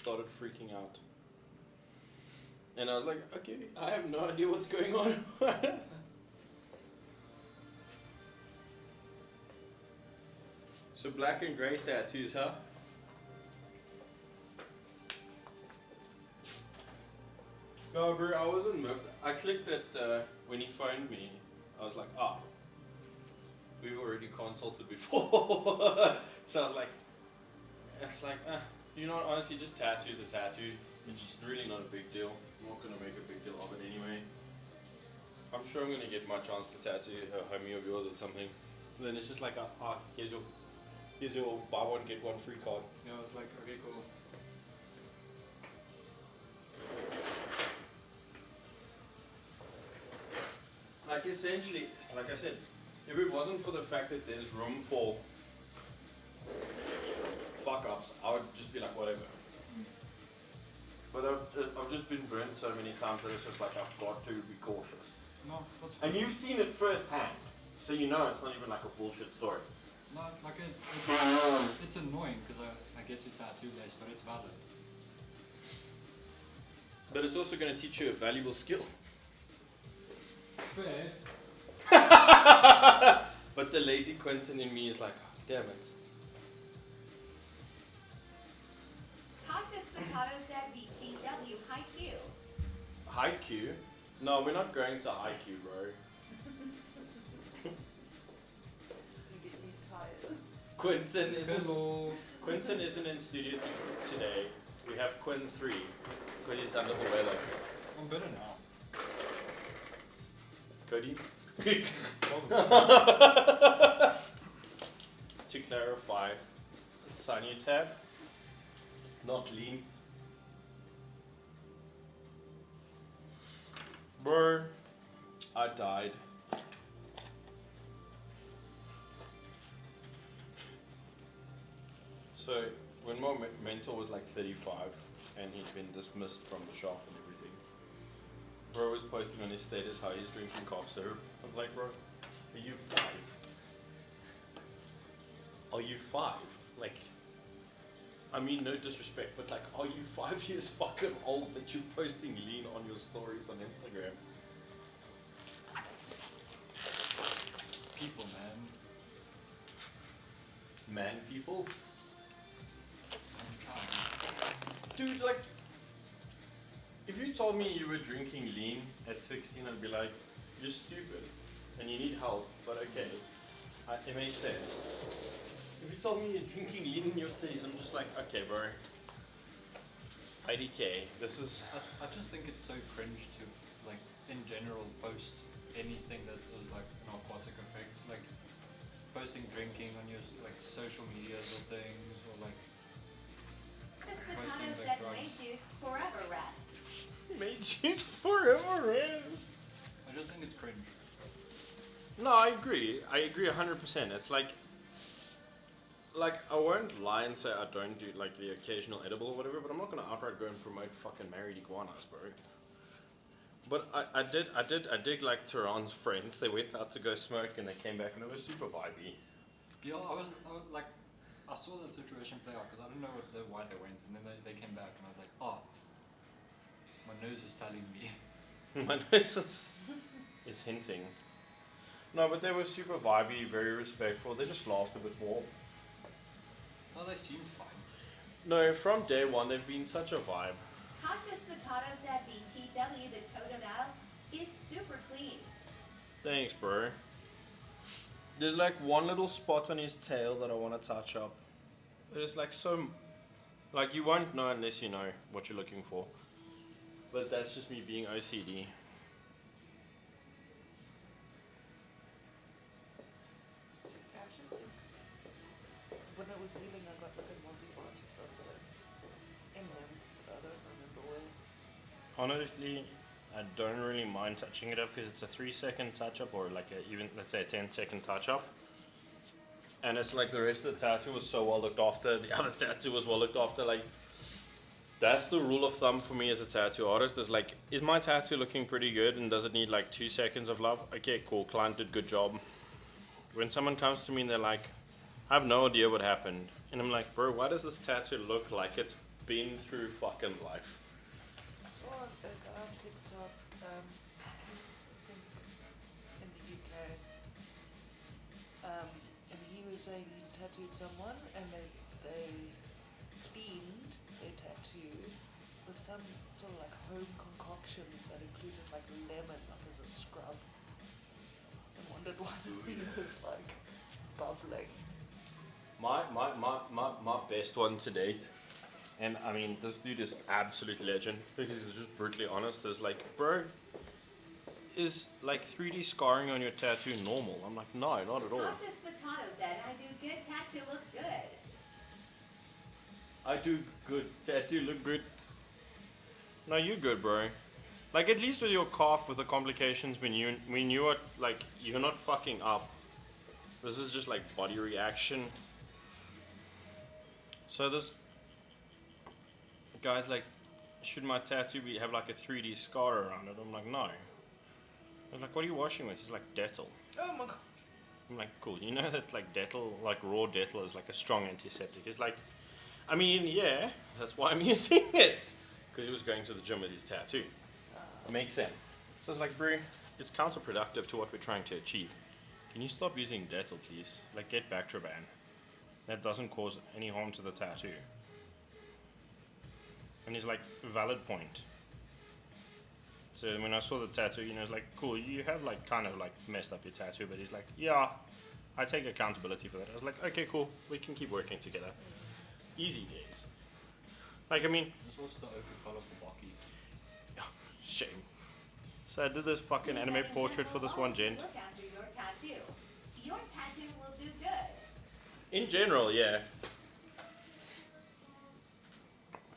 started freaking out. And I was like, okay, I have no idea what's going on. So black and grey tattoos, huh? No, bro, I wasn't moved. I clicked it when he phoned me. I was like, we've already consulted before. So I was like, you know what, honestly, just tattoo the tattoo. It's just really not a big deal. I'm not going to make a big deal of it anyway. I'm sure I'm going to get my chance to tattoo a homie of yours or something. And then it's just like, here's your buy one, get one free card. You know, it's like, okay, cool. Like essentially, like I said, if it wasn't for the fact that there's room for fuck ups, I would just be like, whatever. But I've just been burnt so many times that it's just like I've got to be cautious. No, that's fine. And you've seen it firsthand, so you know it's not even like a bullshit story. No, like it's annoying because I get to tattoo less, but it's valid. But it's also going to teach you a valuable skill. Fair. But the lazy Quentin in me is like, oh, damn it. Cautious Potatoes said BTW, hi Q. High Q? No, we're not going to high Q, bro. Quentin isn't in studio today. We have Quinn 3 because he's under the weather. I'm better now. Cody? To clarify, Sunny tab, not lean. Bro, I died. So, when my mentor was like 35 and he'd been dismissed from the shop and everything, bro was posting on his status how he's drinking cough syrup. I was like, bro, are you 5? Are you 5? Like, I mean no disrespect, but like, are you 5 years fucking old that you're posting lean on your stories on Instagram? People, man. Man people? I'm trying. Dude, like, if you told me you were drinking lean at 16, I'd be like, you're stupid and you need help, but okay, it makes sense. If you told me you're drinking lean in your 30s, I'm just like, okay, bro, IDK, this is... I just think it's so cringe to, like, in general, post anything that is like an aquatic effect, like posting drinking on your like social medias or things, or like posting Potatoes like said May drugs. juice forever rest. May juice forever rest. I just think it's cringe. No, I agree 100%. It's like I won't lie and say I don't do like the occasional edible or whatever, but I'm not gonna outright go and promote fucking married iguanas, bro. But I did like Tehran's friends. They went out to go smoke and they came back and it was super vibey. Yeah, I was like, I saw that situation play out because I didn't know why they went, and then they came back and I was like, oh, my nose is telling me. My nose is hinting. No, but they were super vibey, very respectful. They just laughed a bit more. Oh, they seemed fine. No, from day one they've been such a vibe. Cautious Potatoes said BTW, the totem out, is super clean. Thanks, bro. There's like one little spot on his tail that I want to touch up. It's like so... Like you won't know unless you know what you're looking for. But that's just me being OCD. When I was leaving, I got like a nosy part of the M&M, but I don't remember where. Honestly, I don't really mind touching it up because it's a 3-second touch up, or like even let's say a 10-second touch up. And it's like the rest of the tattoo was so well looked after, the other tattoo was well looked after. Like, that's the rule of thumb for me as a tattoo artist, is like, is my tattoo looking pretty good and does it need like 2 seconds of love? Okay, cool, client did good job. When someone comes to me and they're like, I have no idea what happened, and I'm like, bro, why does this tattoo look like it's been through fucking life. So a guy on TikTok, he's I think in the UK, and he was saying he tattooed someone and they cleaned their tattoo with some sort of like home concoction that included like lemon, like as a scrub, and wondered why the thing was like bubbling. My best one to date, and I mean this dude is absolute legend because he was just brutally honest. Is like, bro, is like 3D scarring on your tattoo normal? I'm like, no, not at all. Cautious Potato said, I do good, tattoo looks good. I do good. Tattoo look good. No, you good, bro. Like at least with your cough, with the complications, we knew it. Like you're not fucking up. This is just like body reaction. So this guy's like, should my tattoo have like a 3D scar around it? I'm like, no. I'm like, what are you washing with? He's like, Dettol. Oh my god. I'm like, cool. You know that like Dettol, like raw Dettol is like a strong antiseptic. He's like, I mean, yeah, that's why I'm using it. Because he was going to the gym with his tattoo. It makes sense. So it's like, bro, it's counterproductive to what we're trying to achieve. Can you stop using Dettol, please? Like, get Bactroban. That doesn't cause any harm to the tattoo. And he's like, valid point. So when I saw the tattoo, you know, it's like, cool, you have like kind of like messed up your tattoo, but he's like, yeah, I take accountability for that. I was like, okay, cool, we can keep working together. Easy days. Like, I mean, There's also the open follow for Baki. shame. So I did this fucking anime portrait for this one gent. Look after your tattoo. Your tattoo will do good. In general, yeah.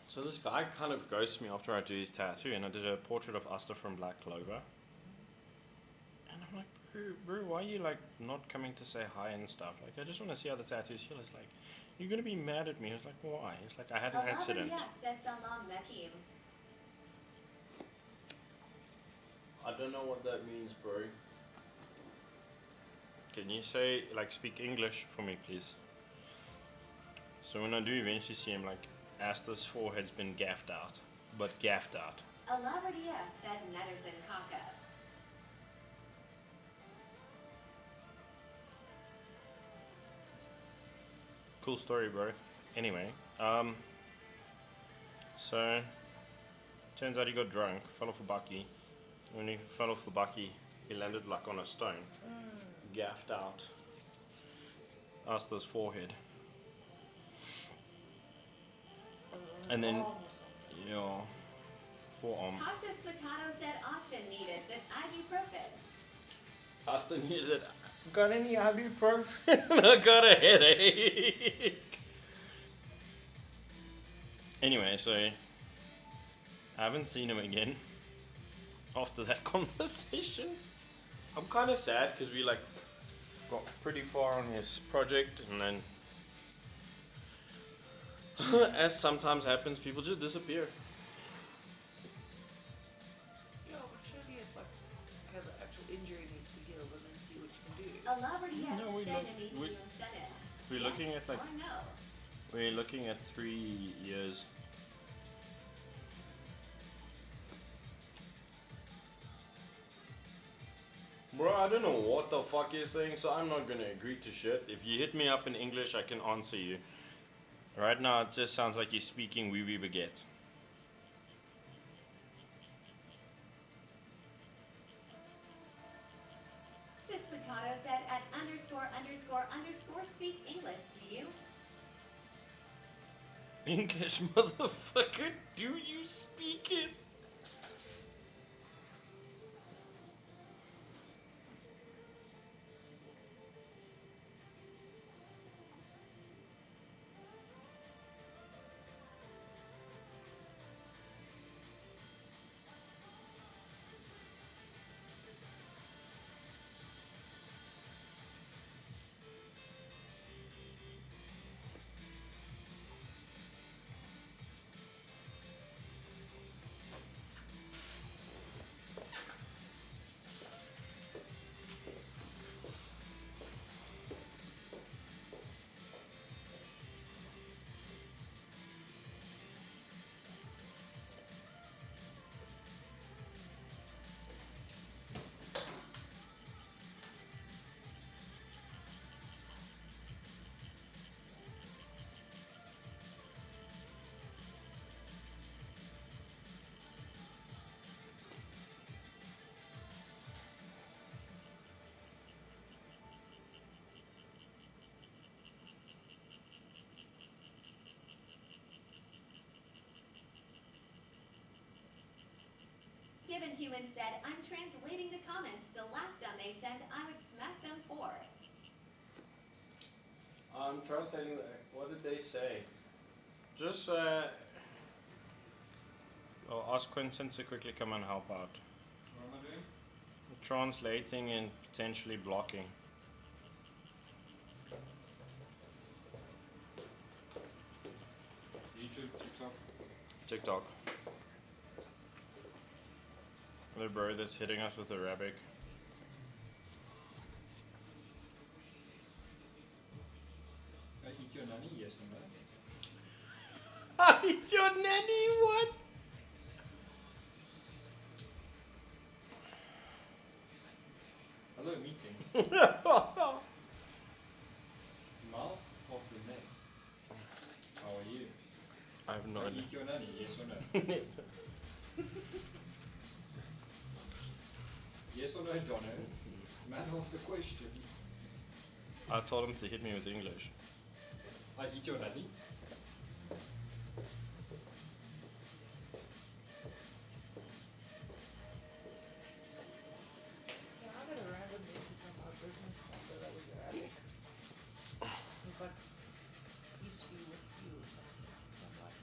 So this guy kind of ghosts me after I do his tattoo, and I did a portrait of Asta from Black Clover. And I'm like, bro, why are you like not coming to say hi and stuff? Like, I just want to see how the tattoos feel. It's like, you're gonna be mad at me. It's like, why? It's like, I had an accident. I don't know what that means, bro. Can you say, like, speak English for me, please? So when I do eventually see him, like, Asta's forehead's been gaffed out. But gaffed out. Alavardia said Nederson Kaka. Cool story, bro. Anyway, so turns out he got drunk, fell off a bucky. When he fell off the bucky, he landed like on a stone, gaffed out Asta's forehead, and then yeah, forearm. Cautious Potato said Austin needed the ibuprofen. Asta needed. Got any ibuprofen? I got a headache. Anyway, so I haven't seen him again after that conversation. I'm kind of sad because we like got pretty far on his project, and then as sometimes happens, people just disappear. Yeah, but surely if like have an actual injury needs to heal, and then see what you can do. Alavardia No, we said look- it needs we- to incentive. We're looking at like Or no. we're looking at 3 years. Bro, I don't know what the fuck you're saying, so I'm not gonna agree to shit. If you hit me up in English, I can answer you. Right now, it just sounds like you're speaking wee wee baguette. Cautious Potato said at ___ speak English, do you? English, motherfucker, do you speak it? Human said, I'm translating the comments. The last one they sent, I would smack them for. I'm translating. What did they say? Just I'll ask Quentin to quickly come and help out. What am I doing? Translating and potentially blocking. YouTube, TikTok. TikTok. The bro that's hitting us with Arabic. Eat your nanny, yes or no? Eat your nanny, what? Hello, meeting. Mouth of Lynette. How are you? I have no idea. Eat your nanny, yes or no? Yes or no, Jono? Man asked the question. I told him to hit me with English. I eat your nanny? Yeah, I got a random message on my business number that was Arabic. It was like, peace be with you or something. So I'm like,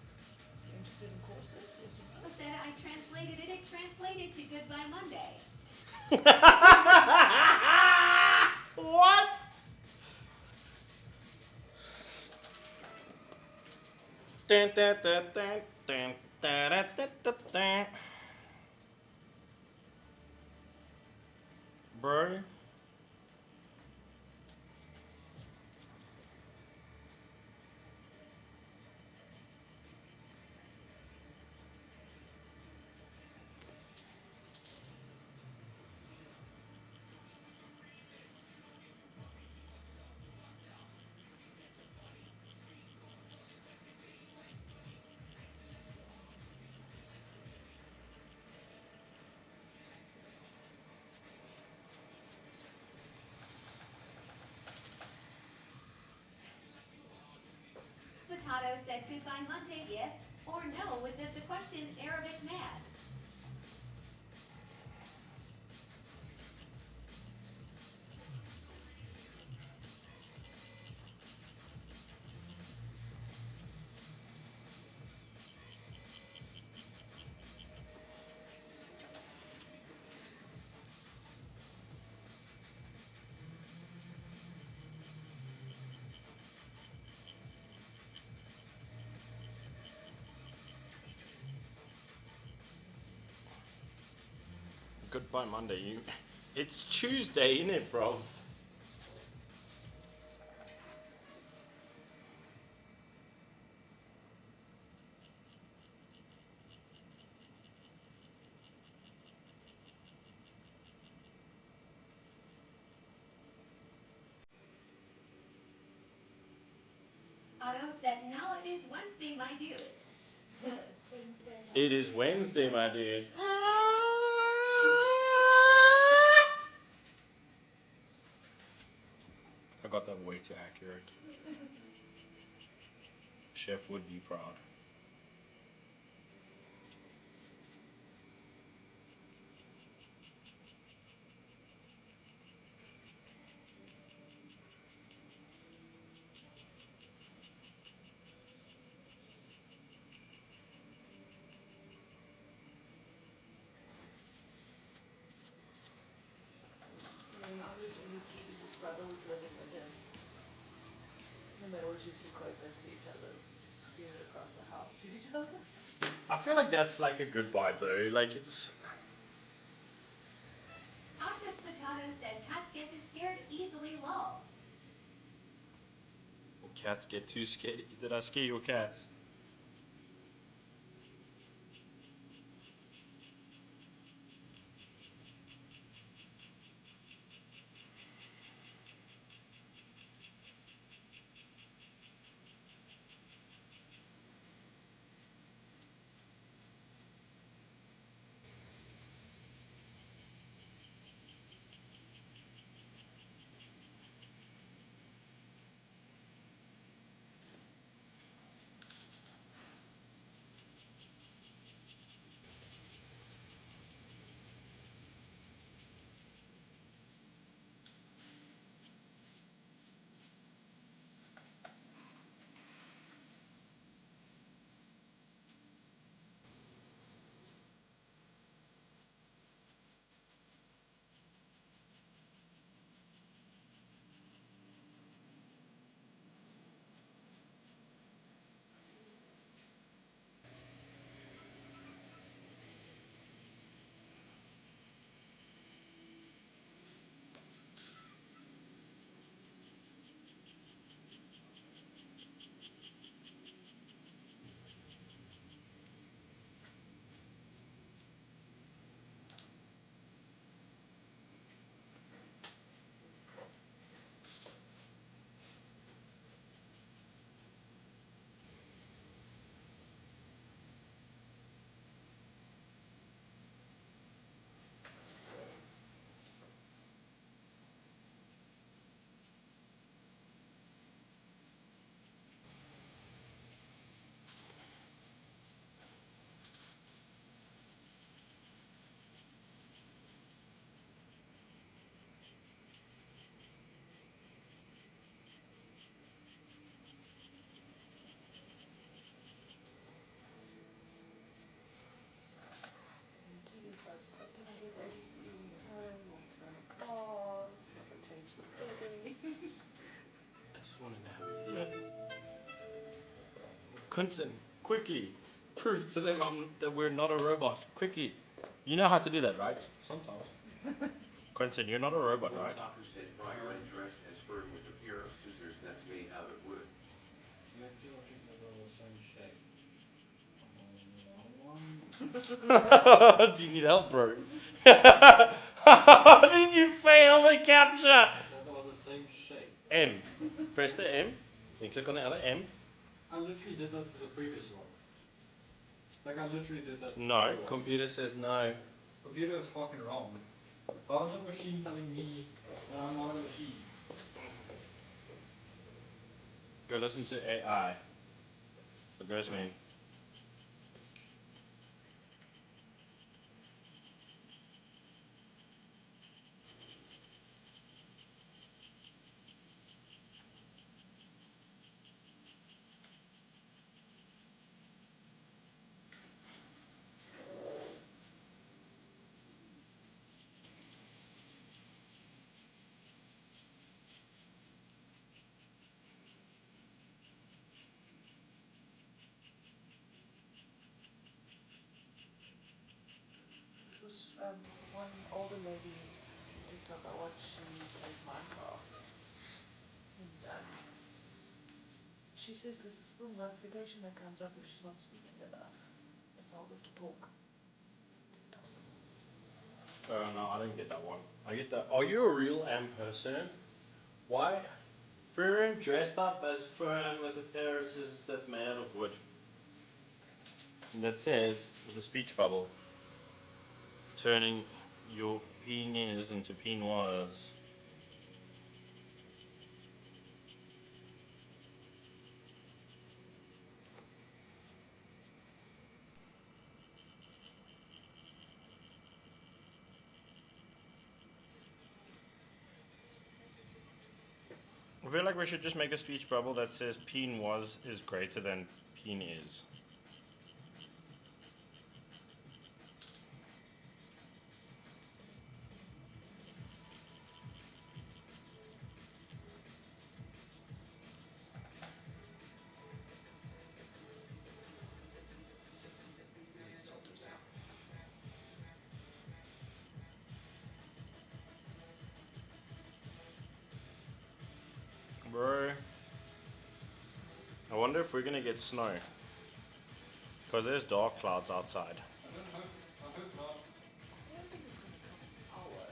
you interested in courses? Yes or no? Said I translated it. It translated to Goodbye Monday. What? Dun, dun, dun, dun, dun, dun, dun, dun, dun, dun. Bro. Potato said Goodbye Monday, yes or no, with the question Arabic mad. Goodbye Monday. It's Tuesday, innit, bro? Otto said, now it is Wednesday, my dude. It is Wednesday, my dude. I got that way too accurate. Chef would be proud. When I moved in with Keith, his brother was living with him. And they always used to quote that to each other. Just scream it across the house to each other. I feel like that's like a good vibe though. Like it's. Octopus Potato said cats get scared easily, lol. Cats get too scared. Did I scare your cats? Quentin, quickly, prove to them that we're not a robot. Quickly. You know how to do that, right? Sometimes. Quentin, you're not a robot, One right? doctor said buy when dressed has fur with a pair of scissors that's made out of wood. You have two objects that are the same shape. Do you need help, bro? How did you fail the capture? That are the same shape. M. Press the M. Then click on the other M. I literally did that with the previous one. Like I literally did that. No, computer says no. Computer is fucking wrong. How is a machine telling me that I'm not a machine? Go listen to AI. It goes me. This is one older lady on TikTok I watch. She plays Minecraft, and she says there's this little notification that comes up if she's not speaking enough. That tells her to talk. No, I don't get that one. I get that. Are you a real M person? Why? Fern dressed up as Fern with a pair of scissors that's made out of wood. And that says, with a speech bubble, turning your penis into pinoise. I feel like we should just make a speech bubble that says pinoise is greater than peen is. Bro, I wonder if we're gonna get snow. Because there's dark clouds outside. I hope not. I don't think it's gonna come our way.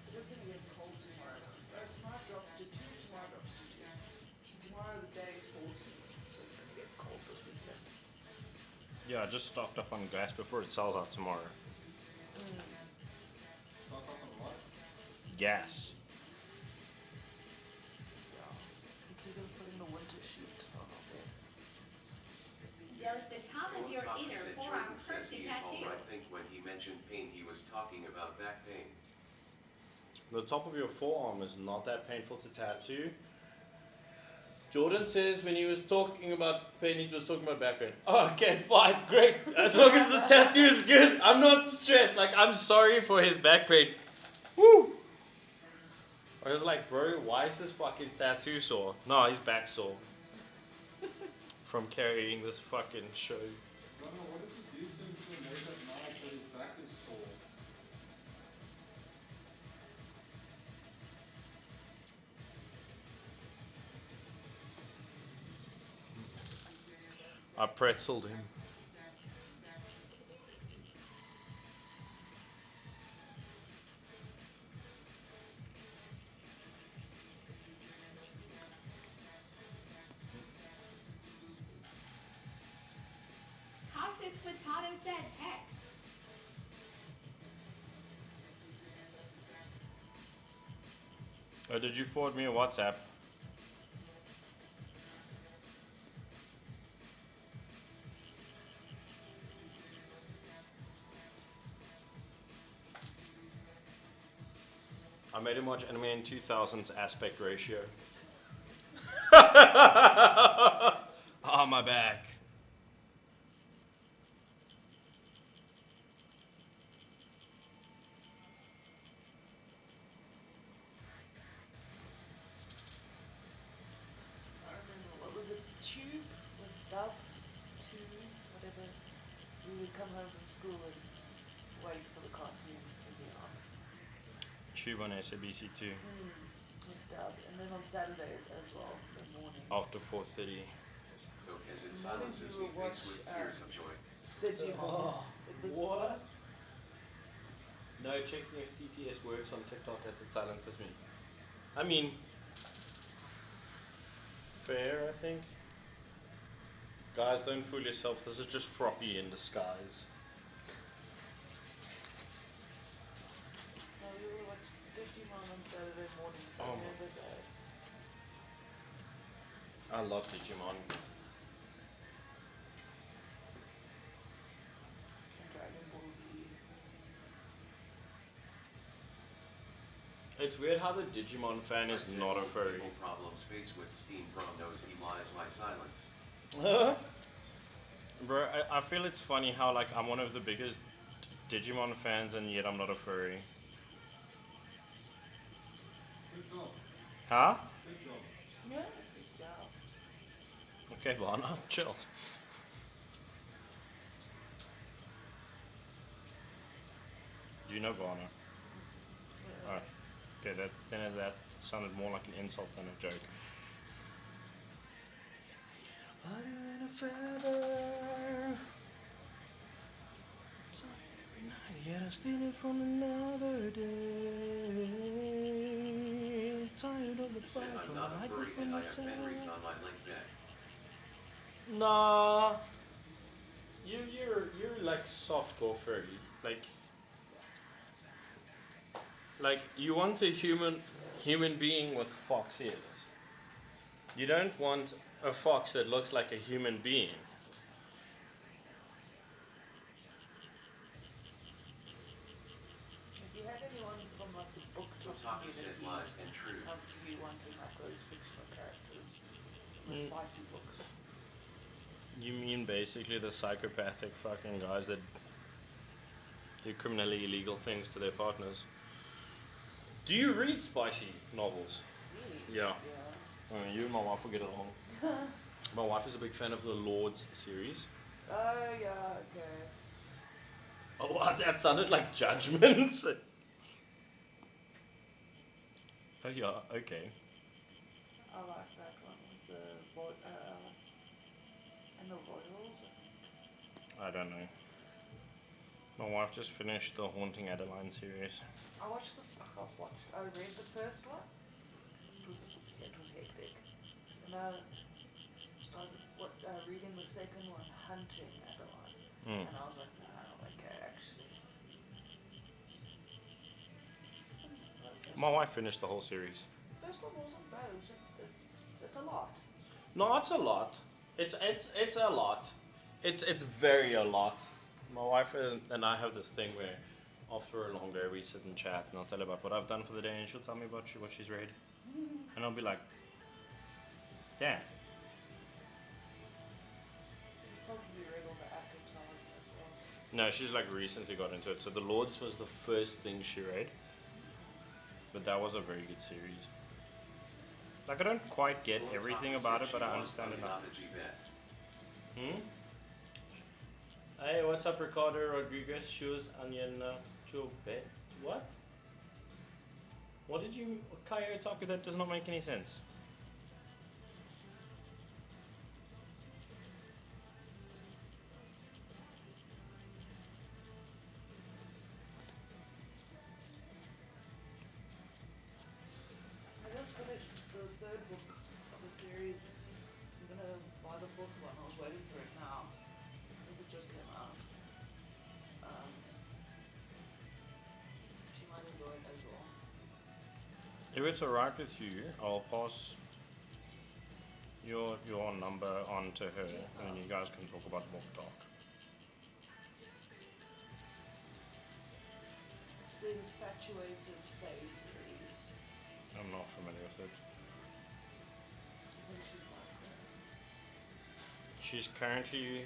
It is gonna get cold tomorrow. Tonight drops to 2, tomorrow drops to 2. Tomorrow the day is 14, so it's gonna get cold this weekend. Yeah, I just stocked up on gas before it sells out tomorrow. Stop talking what? Gas. Yeah. Including putting the winter sheet on our bed. Does the top of One your doctor inner said forearm Jordan says hurt the he is tattoo? alright. I think when he mentioned pain, he was talking about back pain. The top of your forearm is not that painful to tattoo. Jordan says when he was talking about pain, he was talking about back pain. Oh, okay, fine, great. As long as the tattoo is good, I'm not stressed. Like, I'm sorry for his back pain. Woo! I was like, bro, why is his fucking tattoo sore? No, his back sore. From carrying this fucking show. No, what did he do to make that now that his back is sore? I pretzeled him. Cautious potato said text. Oh, did you forward me a WhatsApp? made him watch anime in 2000s aspect ratio. Oh, my back. I remember, what was it, Tube with Dub 2, whatever. We would come home from school and wait for the cartoons to be on. Tube on SABC2 With Dub. And then on Saturdays as well, in the morning. after 4:30. Though as it Mornings silences we me will faced with watch, tears of joy. Digimon. It was What? No, checking if TTS works on TikTok as it silences me. I mean, fair, I think. Guys, don't fool yourself. This is just Froppy in disguise. No, we would watch Digimon on Saturday mornings. I Oh my- remember that. I love Digimon. And Dragon Ball Z. It's weird how the Digimon fan is I said not a old furry. people problems faced with Steam Pro knows he lies my silence. Bro, I feel it's funny how like I'm one of the biggest Digimon fans and yet I'm not a furry. Huh? Yeah, good job. Okay, Lana, chill. Do you know Vana? Yeah. Oh, okay, that sounded more like an insult than a joke. Harder than a feather. Tired every night, yet I steal it from another day. Tired of the Said fight I'm from not the a light furry from and I the have memories town. on my link net. Nah, you're like softcore furry. Like you want a human being with fox ears. You don't want a fox that looks like a human being. If you had anyone from like the book talk Otaku said community lies and truth. come to you wanting like those fictional characters, the Mm. spicy books. You mean basically the psychopathic fucking guys that do criminally illegal things to their partners? Do you read spicy novels? Really? Yeah. Yeah. You and my wife will get along. My wife is a big fan of the Lords series. Oh yeah, okay. Oh, what? That sounded like judgment. Oh yeah, okay. I like that one with the and the royals. I don't know. My wife just finished the Haunting Adeline series. I read the first one. It was hectic. And I started reading the second one, Hunting Adeline. Mm. And I was like, no, okay, actually. My wife finished the whole series. First one wasn't bad. It's a lot. No, it's a lot. It's a lot. It's very a lot. My wife and I have this thing where after a long day we sit and chat and I'll tell her about what I've done for the day and she'll tell me about what she's read. And I'll be like, damn. You probably read all the active songs as well. No, she's like recently got into it. So The Lords was the first thing she read. But that was a very good series. Like I don't quite get Well, everything Otaku about said it, but she I was understand coming enough. on the G-Bet. Hey, what's up, Ricardo Rodriguez? Shoes, onion, chobe. What? What did you, Kaya Otaku? That does not make any sense. I just finished the third book of the series. I'm gonna buy the fourth one. I was waiting for it now. I think it just came out. She might enjoy it as well. If it's alright with you, I'll pass your number on to her and you guys can talk about book talk. It's the Infatuated Face series. it. When she's like that. She's currently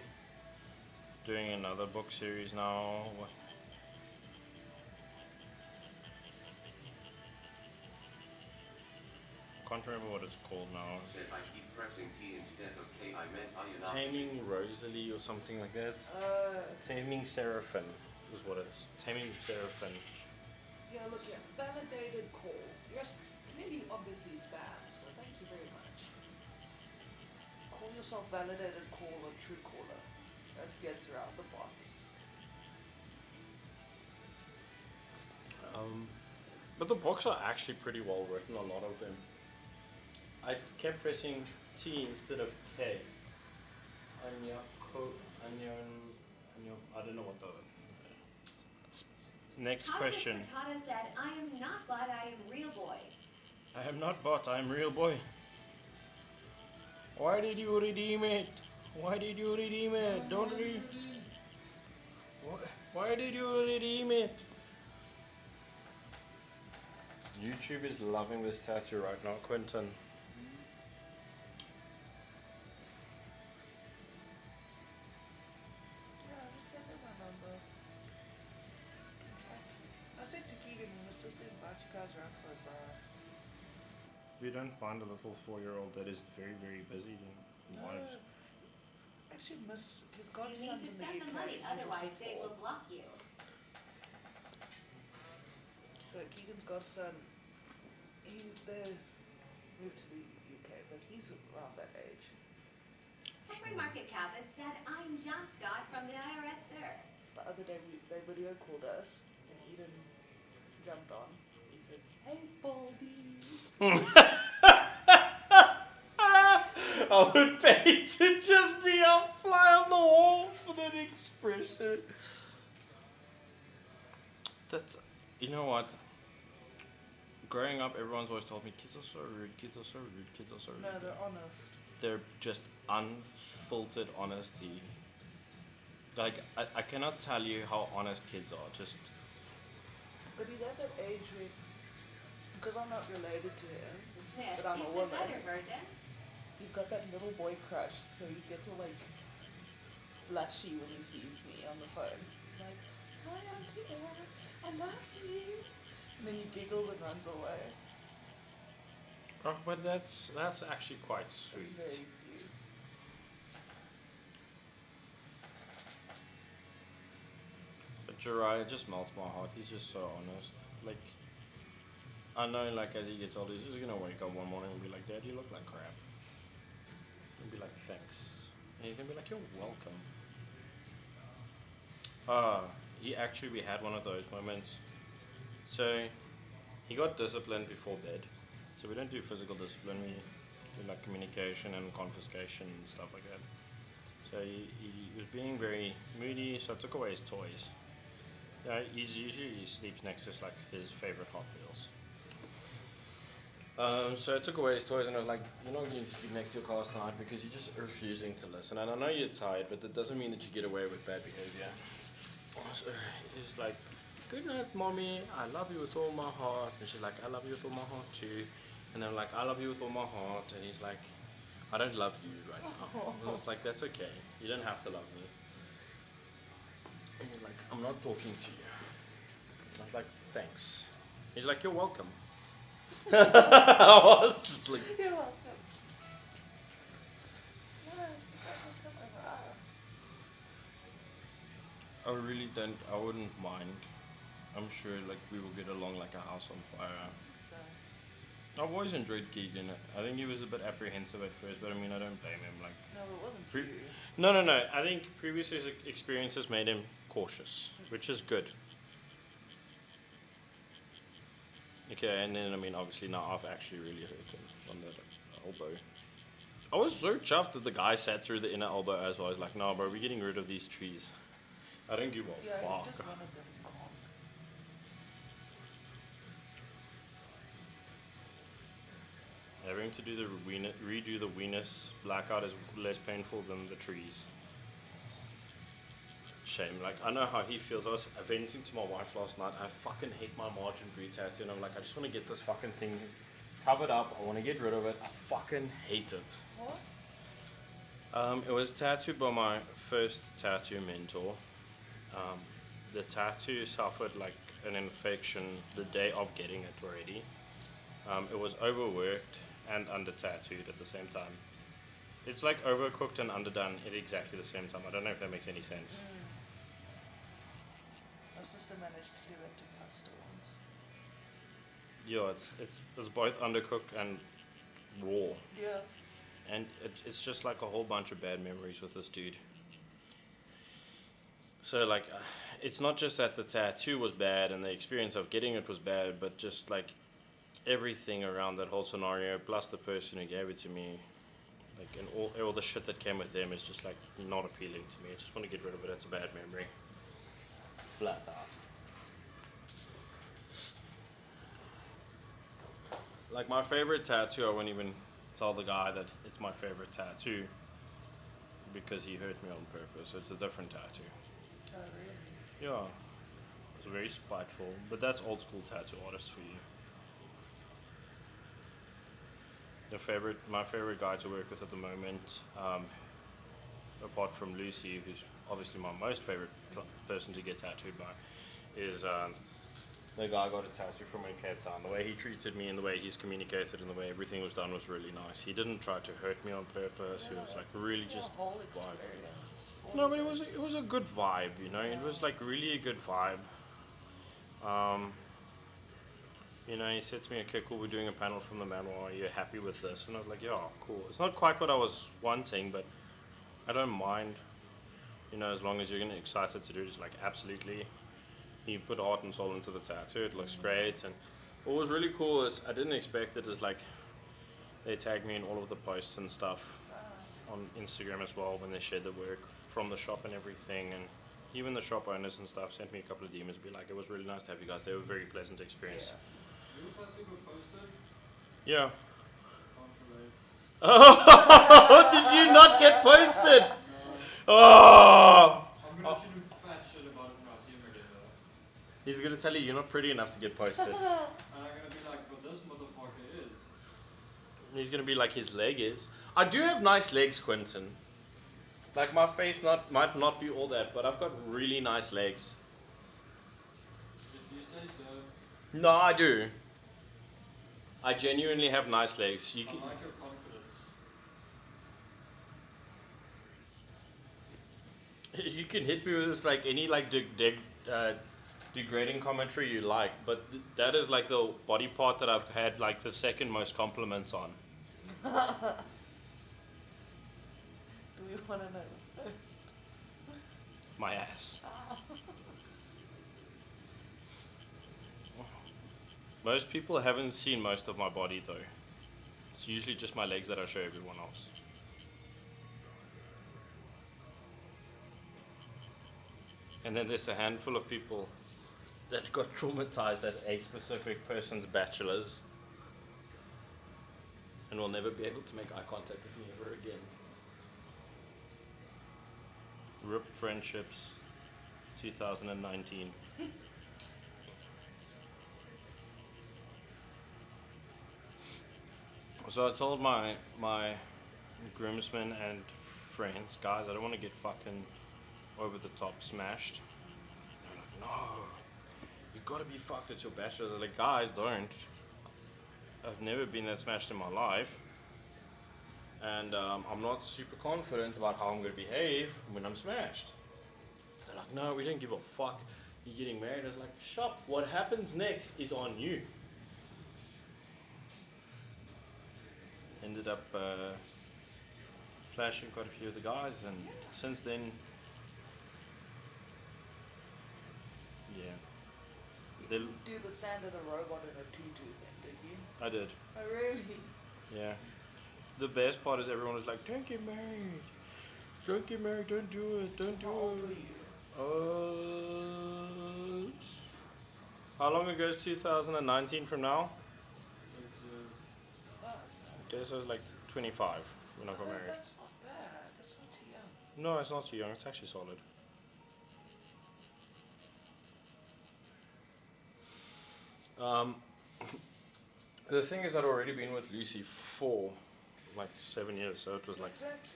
doing another book series now. Can't remember what it's called now. Said I keep pressing T instead of K. I meant ionopathy. Taming Rosalie or something like that. Taming Seraphim is what it's. Taming Seraphim. Yeah, look here. Validated call. You're clearly obviously spam, so thank you very much. Call yourself validated call or true caller. That gets around the box. But the books are actually pretty well written, a lot of them. I kept pressing T instead of K. I don't know what the. Next question. Cosmic Frittata said, I am not bot, I am real boy. I am not bot, I am real boy. Why did you redeem it? Why did you redeem it? Don't redeem. Why did you redeem it? YouTube is loving this tattoo right now, Quentin. Yeah, just send him my number. I said to Keegan, let's just invite you guys around for a bar. If you don't find a little 4-year-old that is very, very busy, then why No. just- I actually miss his You godson's need to in the send UK. the money, He's also otherwise they 4. will block you. So Keegan's godson, they moved to the UK, but he's around that age. Free Market Cabot said, I'm John Scott from the IRS there. The other day they video called us, and Eden jumped on. He said, "Hey, Baldy." I would pay to just be a fly on the wall for that expression. That's, you know what? Growing up, everyone's always told me kids are so rude, kids are so rude, kids are so rude. No, they're honest. They're just unfiltered honesty. Like, I cannot tell you how honest kids are. Just, But he's at that age where, because I'm not related to him, Smith but I'm is a the woman. better version. He's got that little boy crush, so he gets all like blushy when he sees me on the phone. Like, hi Auntie Anne, I love you. And then he giggles and runs away. oh, but that's actually quite It's sweet. very cute. But Jiraiya just melts my heart. He's just so honest. Like, I know, like, as he gets older, he's just gonna wake up one morning and be like, Dad, you look like crap. And be like, thanks. And he's gonna be like, you're welcome. We had one of those moments. So, he got disciplined before bed. So we don't do physical discipline, we do like communication and confiscation and stuff like that. So he was being very moody, so I took away his toys. Yeah, he sleeps next to like his favorite Hot Wheels. So I took away his toys and I was like, you're not going to sleep next to your cars tonight because you're just refusing to listen. And I know you're tired, but that doesn't mean that you get away with bad behavior. So he's like, good night, mommy. I love you with all my heart. And she's like, I love you with all my heart too. And I'm like, I love you with all my heart. And he's like, I don't love you right now. And I was like, that's okay. You don't have to love me. And he's like, I'm not talking to you. And I was like, thanks. He's like, you're welcome. I was just like, You're welcome. Yeah, just come over. I really don't, I wouldn't mind. I'm sure like we will get along like a house on fire. So, I've always enjoyed Keegan. I think he was a bit apprehensive at first, but I mean, I don't blame him. Like, no, it wasn't Pre- you. no. I think previous experiences made him cautious, which is good. Okay, and then I mean, obviously now I've actually really hurt him on that elbow. I was so chuffed that the guy sat through the inner elbow as well. I was like, no, bro, we're getting rid of these trees. I don't give a Yeah, you fuck. just wanted them gone. Having to do redo the Venus blackout is less painful than the trees. Shame. Like, I know how he feels. I was venting to my wife last night. I fucking hate my margin breed tattoo, and I'm like, I just want to get this fucking thing covered up. I want to get rid of it. I fucking hate it. What? It was tattooed by my first tattoo mentor. The tattoo suffered like an infection the day of getting it already. It was overworked and under tattooed at the same time. It's like overcooked and underdone at exactly the same time. I don't know if that makes any sense. My sister managed to do that to pasta once. Yeah, it's both undercooked and raw. Yeah. And it's just like a whole bunch of bad memories with this dude. So like, it's not just that the tattoo was bad and the experience of getting it was bad, but just like everything around that whole scenario, plus the person who gave it to me, like, and all the shit that came with them is just like not appealing to me. I just want to get rid of it. It's a bad memory. Flat out. Like my favorite tattoo, I wouldn't even tell the guy that it's my favorite tattoo because he hurt me on purpose. It's a different tattoo. Oh, really? Yeah, it's very spiteful, but that's old school tattoo artists for you. My favorite guy to work with at the moment, apart from Lucy, who's obviously my most favorite person to get tattooed by, is the guy I got a tattoo from in Cape Town. The way he treated me and the way he's communicated and the way everything was done was really nice. He didn't try to hurt me on purpose. He was like really just whole vibe. experience. No, but it was a good vibe, you know. It was like really a good vibe. You know, he said to me, okay, cool, we're doing a panel from the manual. Are you happy with this? And I was like, yeah, cool. It's not quite what I was wanting, but I don't mind. You know, as long as you're getting excited to do it, it's like, absolutely. He put heart and soul into the tattoo. It looks great. And what was really cool is, I didn't expect it, is like, they tagged me in all of the posts and stuff on Instagram as well when they shared the work from the shop and everything. And even the shop owners and stuff sent me a couple of DMs and be like, it was really nice to have you guys. They were a very pleasant experience. Your tattoo got posted? Yeah. Can't relate. Oh, did you not get posted? Oh! I'm gonna shoot him fat shit about it when I see him again though. He's gonna tell you you're not pretty enough to get posted. And I'm gonna be like, well, this motherfucker is. He's gonna be like his leg is. I do have nice legs, Quentin. Like my face might not be all that, but I've got really nice legs. If you say so. No, I do. I genuinely have nice legs. You I can, like your confidence. you can hit me with like any like degrading commentary you like, but that is like the body part that I've had like the second most compliments on. Do we want to know first? My ass. Most people haven't seen most of my body though. It's usually just my legs that I show everyone else. And then there's a handful of people that got traumatized at a specific person's bachelor's and will never be able to make eye contact with me ever again. RIP Friendships 2019. So I told my groomsmen and friends, guys, I don't want to get fucking over the top smashed. They're like, no, you gotta be fucked at your bachelor. They're like, guys, don't. I've never been that smashed in my life. And I'm not super confident about how I'm gonna behave when I'm smashed. They're like, no, we don't give a fuck. You're getting married. I was like, shut. What happens next is on you. Ended up flashing quite a few of the guys, and since then, yeah. Do the standard a robot in a tutu then, did you? I did, Oh, really? yeah. The best part is everyone was like, don't get married. Don't get married, don't do it, don't do How old were it. you? How long ago is 2019 from now? Oh, Okay, so it's like 25 when I got no. married. That's not bad. That's not too young. No, it's not too young, it's actually solid. The thing is, I'd already been with Lucy for like 7 years, so it was like, Exactly.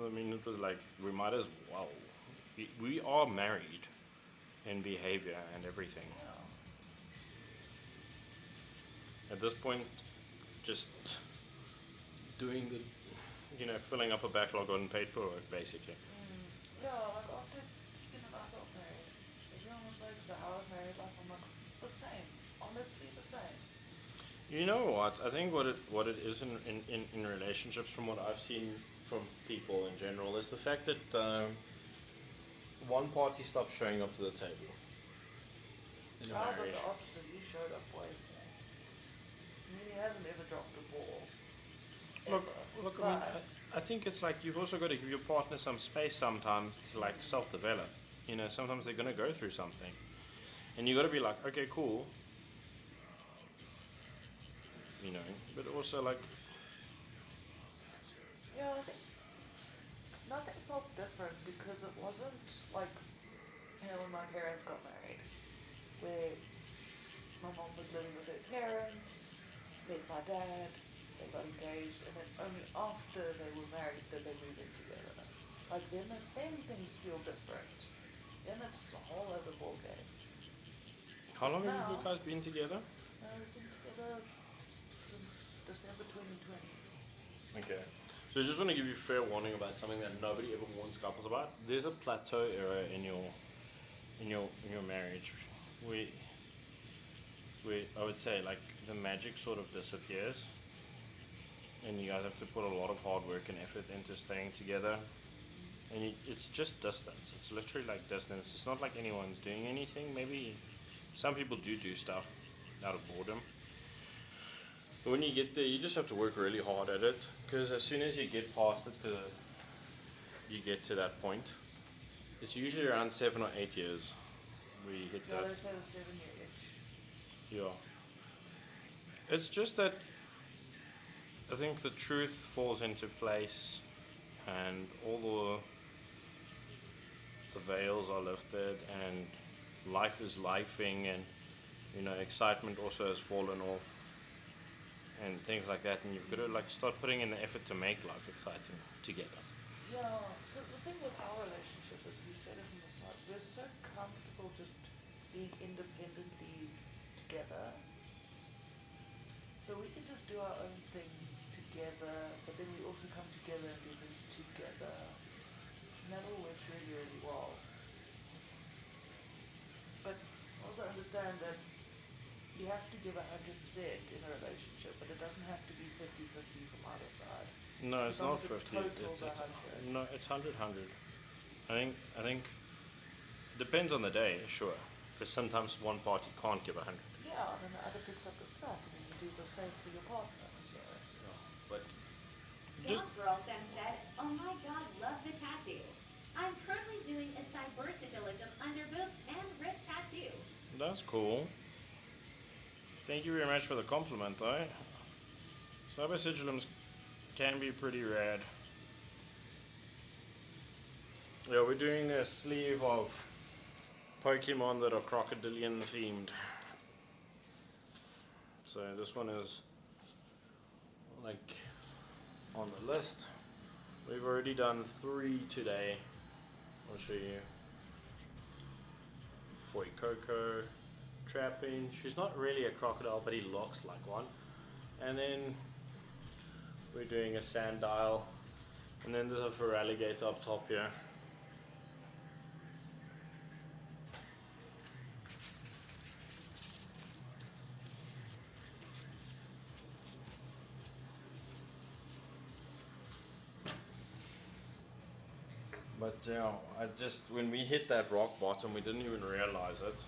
I mean, it was like, we might as well. We are married in behavior and everything. Yeah. At this point, just doing the, filling up a backlog on paperwork, basically. Yeah, like after Keegan and I got married, everyone was like, so how was married life? I'm like, the same. Honestly, the same. You know what? I think what it is in relationships, from what I've seen from people in general, is the fact that one party stops showing up to the table in a I got marriage. the opposite. You showed up way more. I mean, he hasn't ever dropped a ball. Look, Ever. look. I mean, But I think it's like you've also got to give your partner some space sometimes to like self-develop. Sometimes they're gonna go through something, and you got to be like, okay, cool. But also like, yeah, I think nothing felt different because it wasn't like, when my parents got married, where my mom was living with her parents, met my dad, they got engaged, and then only after they were married did they move in together. Like then things feel different. Then it's a whole other ball game. how long have you Now- guys been together? We've been together since December 2020. Okay. So I just want to give you fair warning about something that nobody ever warns couples about. There's a plateau era in your marriage. I would say like the magic sort of disappears, and you guys have to put a lot of hard work and effort into staying together. And it's just distance. It's literally like distance. It's not like anyone's doing anything. Maybe some people do stuff out of boredom. But when you get there, you just have to work really hard at it. Because as soon as you get past it, you get to that point. It's usually around 7 or 8 years where you hit Yeah, that. they say the 7-year itch. Yeah. It's just that I think the truth falls into place, and all the veils are lifted, and life is lifing, and excitement also has fallen off, and things like that. And you've got to like start putting in the effort to make life exciting together. Yeah, so the thing with our relationship is we said it from the start, we're so comfortable just being independently together. So we can just do our own thing together, but then we also come together and do things together. And that all works really, really well. But also understand that you have to give 100% in a relationship, but it doesn't have to be 50-50 from either side. No, it's As long not as the 50. total's 100. No, it's 100. I think depends on the day, sure. Because sometimes one party can't give 100. Yeah, and then the other picks up the slack, and then you do the same for your partner. So But Dog Girl Sam said, oh my god, love the tattoo. I'm currently doing a cybersitilism underboob and rib tattoo. that's cool. Thank you very much for the compliment, though. Cybersigillums can be pretty rad. Yeah, we're doing a sleeve of Pokemon that are crocodilian themed. So this one is like on the list. We've already done 3 today. I'll show you. Foy Coco, trapping. She's not really a crocodile, but he looks like one. And then we're doing a sand dial. And then there's a fur alligator up top here. But when we hit that rock bottom, we didn't even realize it.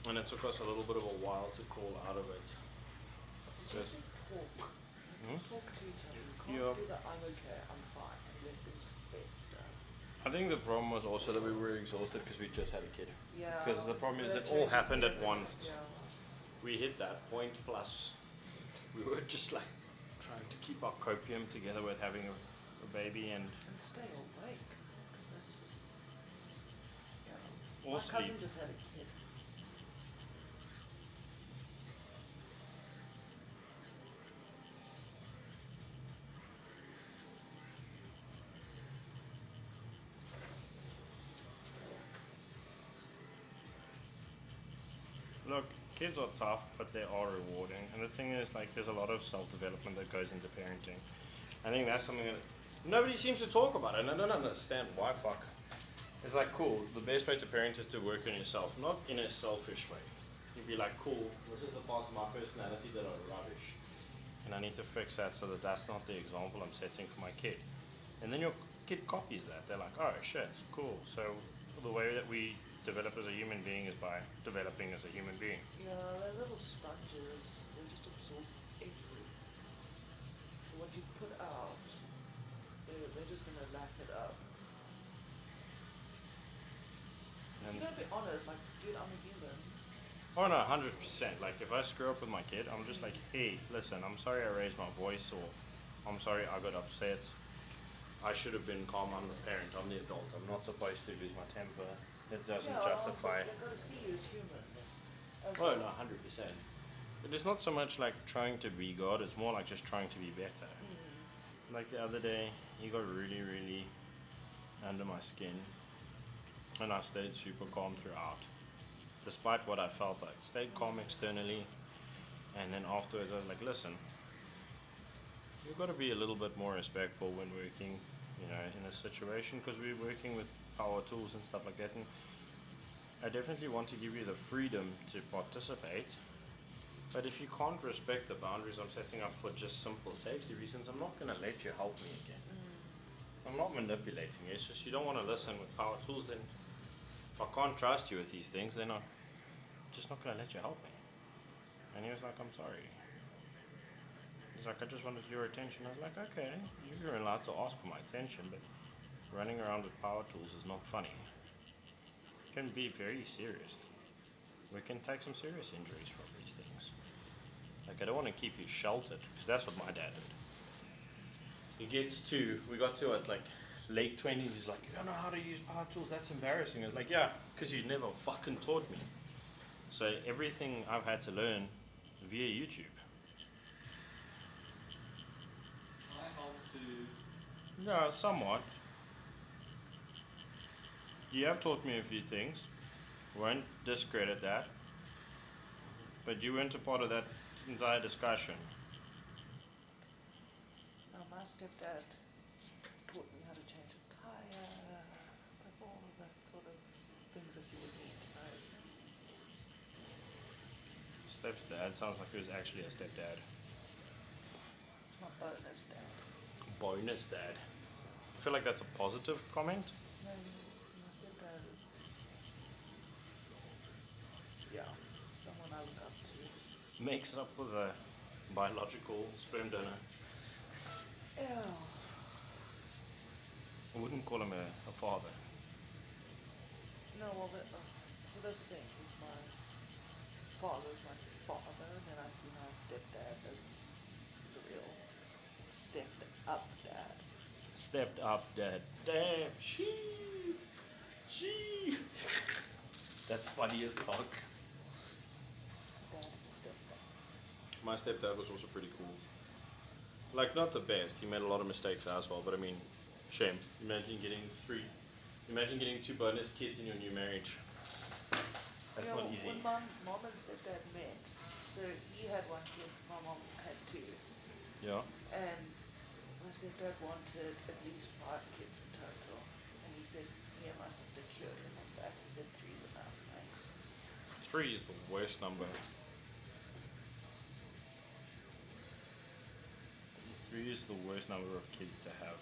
And it took us a little bit of a while to crawl out of it. Just, talk. Hmm? Talk to each other. You can't Yeah. do that, I'm okay, I'm fine, and let things fester. I think the problem was also that we were exhausted because we just had a kid. Yeah. Because the problem is that it all changes happened at everything. once. Yeah. We hit that point, plus we were just like trying to keep our copium together with having a baby and And stay awake. That's just, yeah. Or My cousin sleep. just had a kid. look, kids are tough, but they are rewarding. And the thing is, like, there's a lot of self-development that goes into parenting. I think that's something that nobody seems to talk about, and I don't understand why. Fuck. It's like, cool, the best way to parent is to work on yourself, not in a selfish way. You'd be like, cool, this is the parts of my personality that are rubbish, and I need to fix that so that that's not the example I'm setting for my kid. And then your kid copies that. They're like, oh shit, cool. So the way that we develop as a human being is by developing as a human being. Yeah, they're little sponges. They just absorb everything. So what you put out, they're just gonna lap it up. And You gotta be honest, like, dude, I'm a human. oh no, 100%. Like if I screw up with my kid, I'm just like, hey, listen, I'm sorry I raised my voice, or I'm sorry I got upset. I should have been calm. I'm the parent. I'm the adult. I'm not supposed to lose my temper. It doesn't justify. They gotta see you as human. As Oh a- no, 100%. It is not so much like trying to be God. It's more like just trying to be better. Like the other day, he got really, really under my skin, and I stayed super calm throughout, despite what I felt like. Stayed calm externally, and then afterwards I was like, listen, you've got to be a little bit more respectful when working, you know, in a situation, because we're working with power tools and stuff like that, and I definitely want to give you the freedom to participate, but if you can't respect the boundaries I'm setting up for just simple safety reasons, I'm not going to let you help me again. I'm not manipulating you. It's just you don't want to listen with power tools. Then if I can't trust you with these things, then I'm just not going to let you help me. And he was like, I'm sorry. He's like, I just wanted your attention. I was like, okay, you're allowed to ask for my attention, but running around with power tools is not funny. It can be very serious. We can take some serious injuries from these things. Like, I don't want to keep you sheltered, because that's what my dad did. We got to it like late 20s, he's like, you don't know how to use power tools, that's embarrassing. I was like, yeah, because you never fucking taught me. So everything I've had to learn via YouTube. I help to Yeah, somewhat. You have taught me a few things. Won't discredit that. But you weren't a part of that entire discussion. My stepdad taught me how to change a tire, like all of that sort of things that you would need to know. Stepdad sounds like he was actually a stepdad. It's my bonus dad. Bonus dad. I feel like that's a positive comment. No, my stepdad is, yeah, someone I look up to. Makes up for the biological sperm donor. Yeah. I wouldn't call him a father. No, well, so that's the thing. He's my father's my father, and then I see my stepdad as the real stepped up dad. Stepped up dad. Damn. She. That's funny as fuck. Dad stepped up. My stepdad was also pretty cool. Like, not the best. He made a lot of mistakes as well, but I mean, shame. Imagine getting two bonus kids in your new marriage. That's Yeah, not easy. When my mom and stepdad met, so he had one kid, my mom had two, Yeah. and my stepdad wanted at least 5 kids in total, and he said, me and my sister should, and on that he said 3's enough, thanks. 3 is the worst number. 3 is the worst number of kids to have,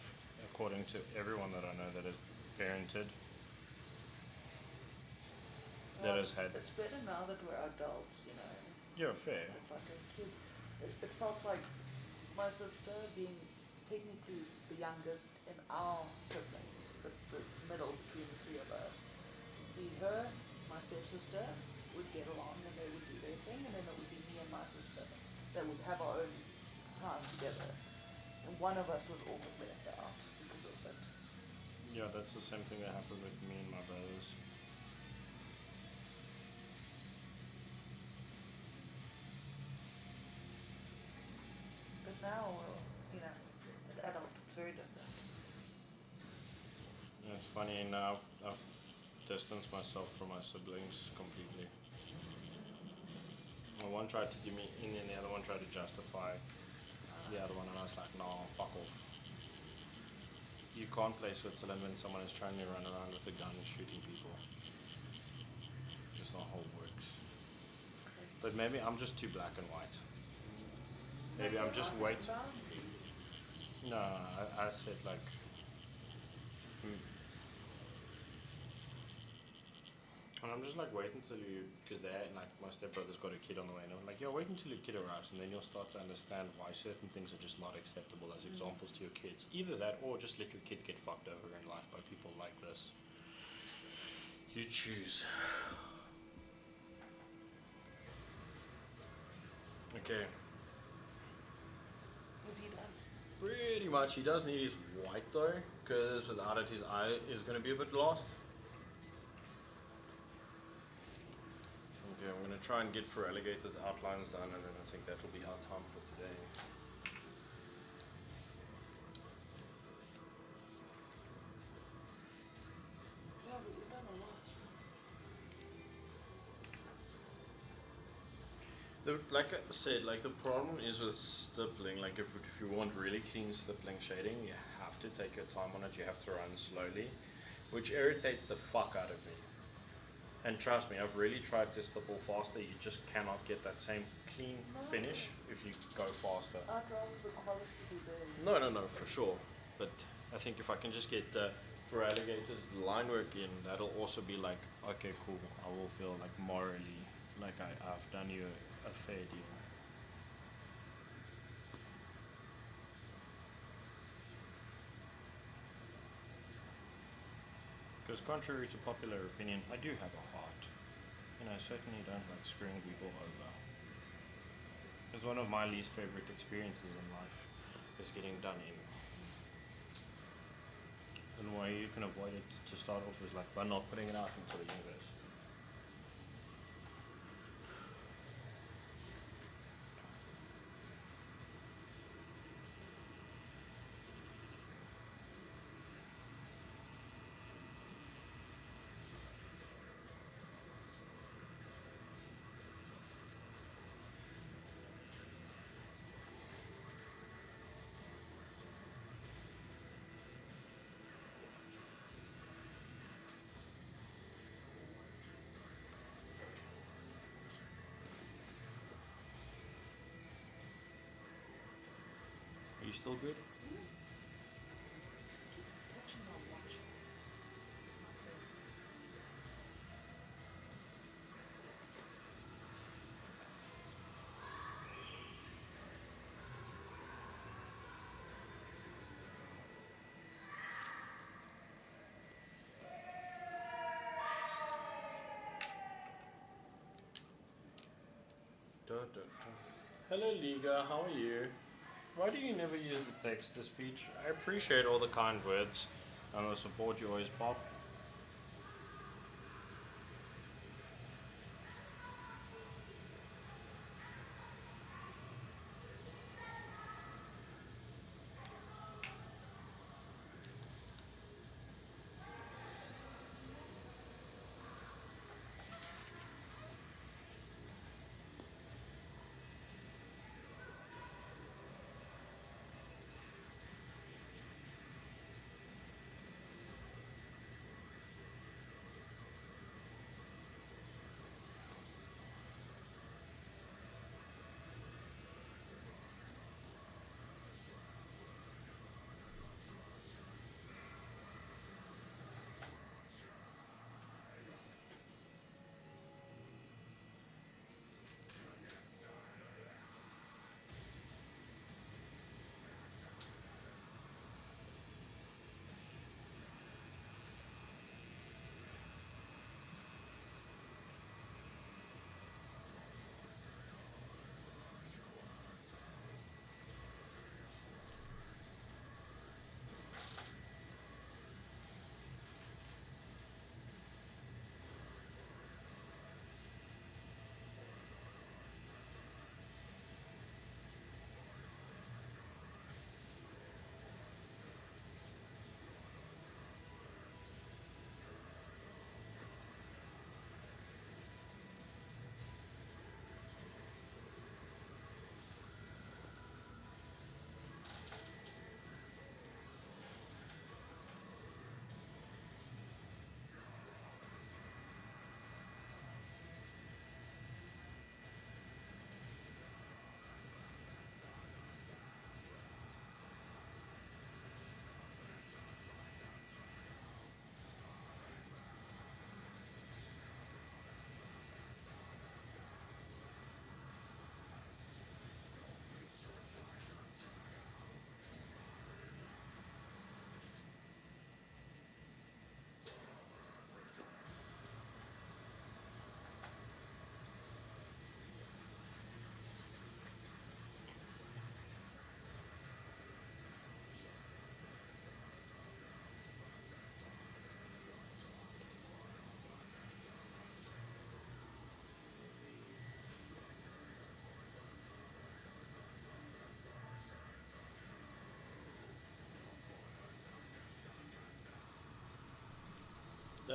according to everyone that I know that has parented. That has had. It's better now that we're adults, you know. Yeah, fair. But as kids, it felt like my sister being technically the youngest in our siblings, but the middle between the 3 of us. Be her, my stepsister would get along and they would do their thing, and then it would be me and my sister that would have our own time together. And one of us was almost left out because of it. Yeah, that's the same thing that happened with me and my brothers. But now, you know, as adults, it's very different. Yeah, it's funny now. I've distanced myself from my siblings completely. And one tried to give me in, and the other one tried to justify the other one, and I was like, no, fuck off. You can't play Switzerland when someone is trying to run around with a gun and shooting people. Just not how it works. But maybe I'm just too black and white. Maybe I'm just wait. No, I said like. And I'm just like, wait until you, because they like my stepbrother's got a kid on the way, and I'm like, yeah, wait until your kid arrives, and then you'll start to understand why certain things are just not acceptable as examples to your kids. Either that, or just let your kids get fucked over in life by people like this. You choose. Okay. Is he done? Pretty much. He does need his white though, because without it, his eye is going to be a bit lost. Okay, I'm going to try and get for alligators outlines done, and then I think that will be our time for today. Yeah, but we've done a lot. Like I said, like the problem is with stippling. Like if you want really clean stippling shading, you have to take your time on it. You have to run slowly, which irritates the fuck out of me. And trust me, I've really tried to stipple faster. You just cannot get that same clean finish if you go faster. I'd rather the quality be there. No, for sure. But I think if I can just get for alligators line work in, that'll also be like, okay, cool. I will feel like morally like I've done you a fair deal. Because contrary to popular opinion, I do have a heart. And I certainly don't like screwing people over. It's one of my least favorite experiences in life, is getting done in. And the way you can avoid it to start off is like by not putting it out into the universe. Are you still good? Touching my watch. Hello Liga, how are you? Why do you never use the text to speech? I appreciate all the kind words and the support you always pop.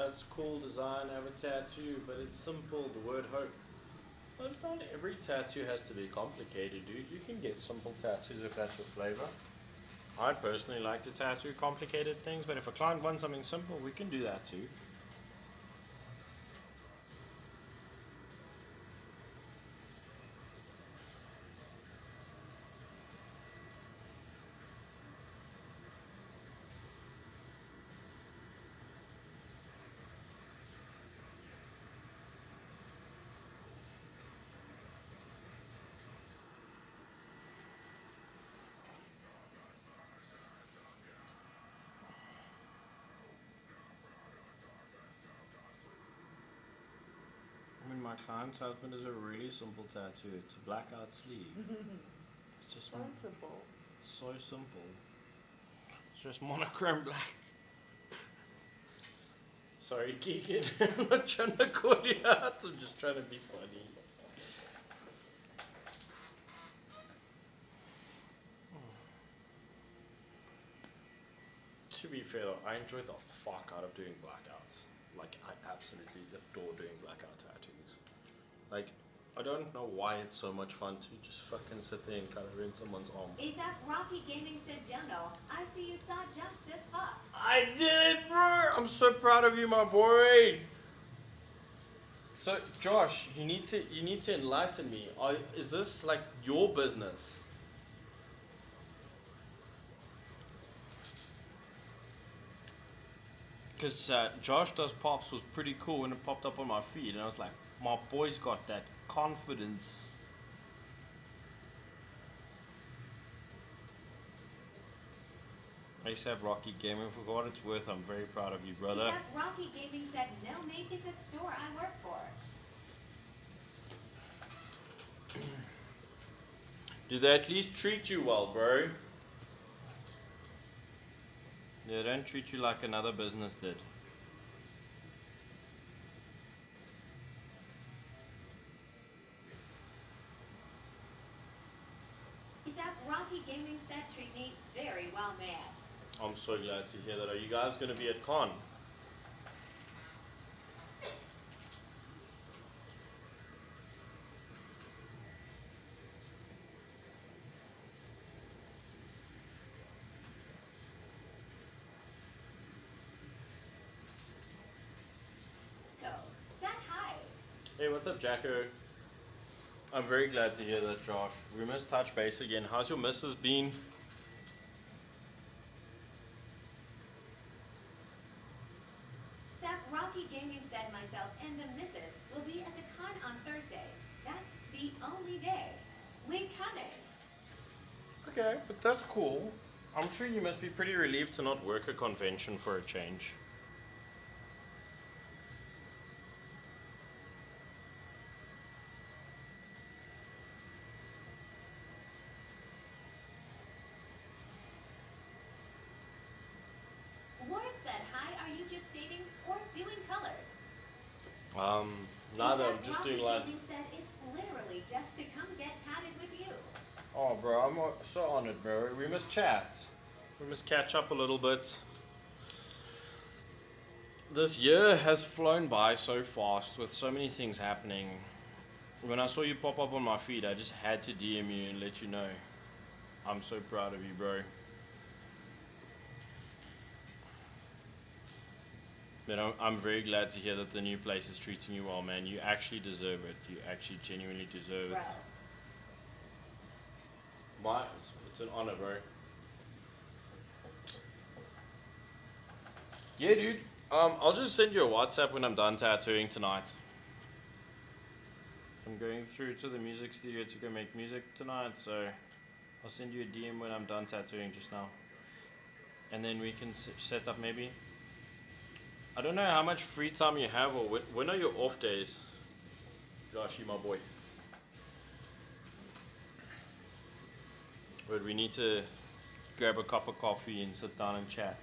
it's cool design, have a tattoo, but it's simple, the word hope. But not every tattoo has to be complicated, dude. You can get simple tattoos if that's your flavor. I personally like to tattoo complicated things, but if a client wants something simple, we can do that too. I mean, my client's husband is a really simple tattoo. It's a blackout sleeve. It's just Sounds simple. so simple. It's just monochrome black. Sorry, Keegan. I'm not trying to call you out. I'm just trying to be funny. To be fair though, I enjoy the fuck out of doing blackouts. Like, I absolutely adore doing blackout tattoos. Like, I don't know why it's so much fun to just fucking sit there and color in someone's arm. ASAP Rocky Gaming said, Jono, I see you saw jumps this far. I did, bro! I'm so proud of you, my boy! So, Josh, you need to enlighten me. Is this like your business? Because Josh Does Pops was pretty cool when it popped up on my feed, and I was like, my boy's got that confidence. ASAP Rocky Gaming, for what it's worth, I'm very proud of you, brother. ASAP Rocky Gaming said, no, mate, it's a store I work for. Do they at least treat you well, bro? They don't treat you like another business did. ASAP Rocky Gaming said, treat me very well, man. I'm so glad to hear that. Are you guys going to be at con? So, said hi. Hey, what's up, Jacko? I'm very glad to hear that, Josh. We must touch base again. How's your missus been? ASAP Rocky Gaming said, myself and the missus will be at the con on Thursday. That's the only day. We coming. Okay, but that's cool. I'm sure you must be pretty relieved to not work a convention for a change. Ward said, hi, are you just dating or doing colors? Neither. ASAP I'm just Rocky doing lines. Gaming said, it's literally just to come get tatted with you. Oh, bro, I'm so honored, bro. We must chat. We must catch up a little bit. This year has flown by so fast with so many things happening. When I saw you pop up on my feed, I just had to DM you and let you know. I'm so proud of you, bro. But I'm very glad to hear that the new place is treating you well, man. You actually deserve it. You actually genuinely deserve it. Bro. It's an honor, bro. Yeah, dude. I'll just send you a WhatsApp when I'm done tattooing tonight. I'm going through to the music studio to go make music tonight, so I'll send you a DM when I'm done tattooing just now. And then we can set up maybe. I don't know how much free time you have, or when are your off days? Joshy, my boy. But we need to grab a cup of coffee and sit down and chat.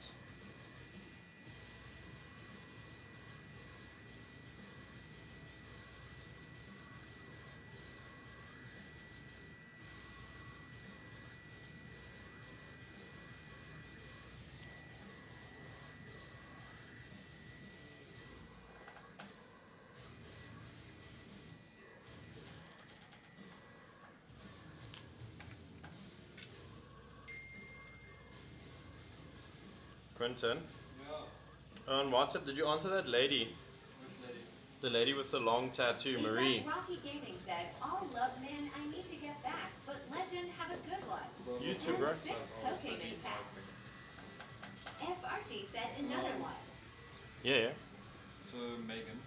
Quentin, Yeah. on WhatsApp, did you answer that lady? Which lady? The lady with the long tattoo, Marie. Exact Rocky Gaming said, all love men I need to get back, but legend have a good one. You too, bro. Six cocaine in tax. F. Archie said another one. Yeah, yeah. So Megan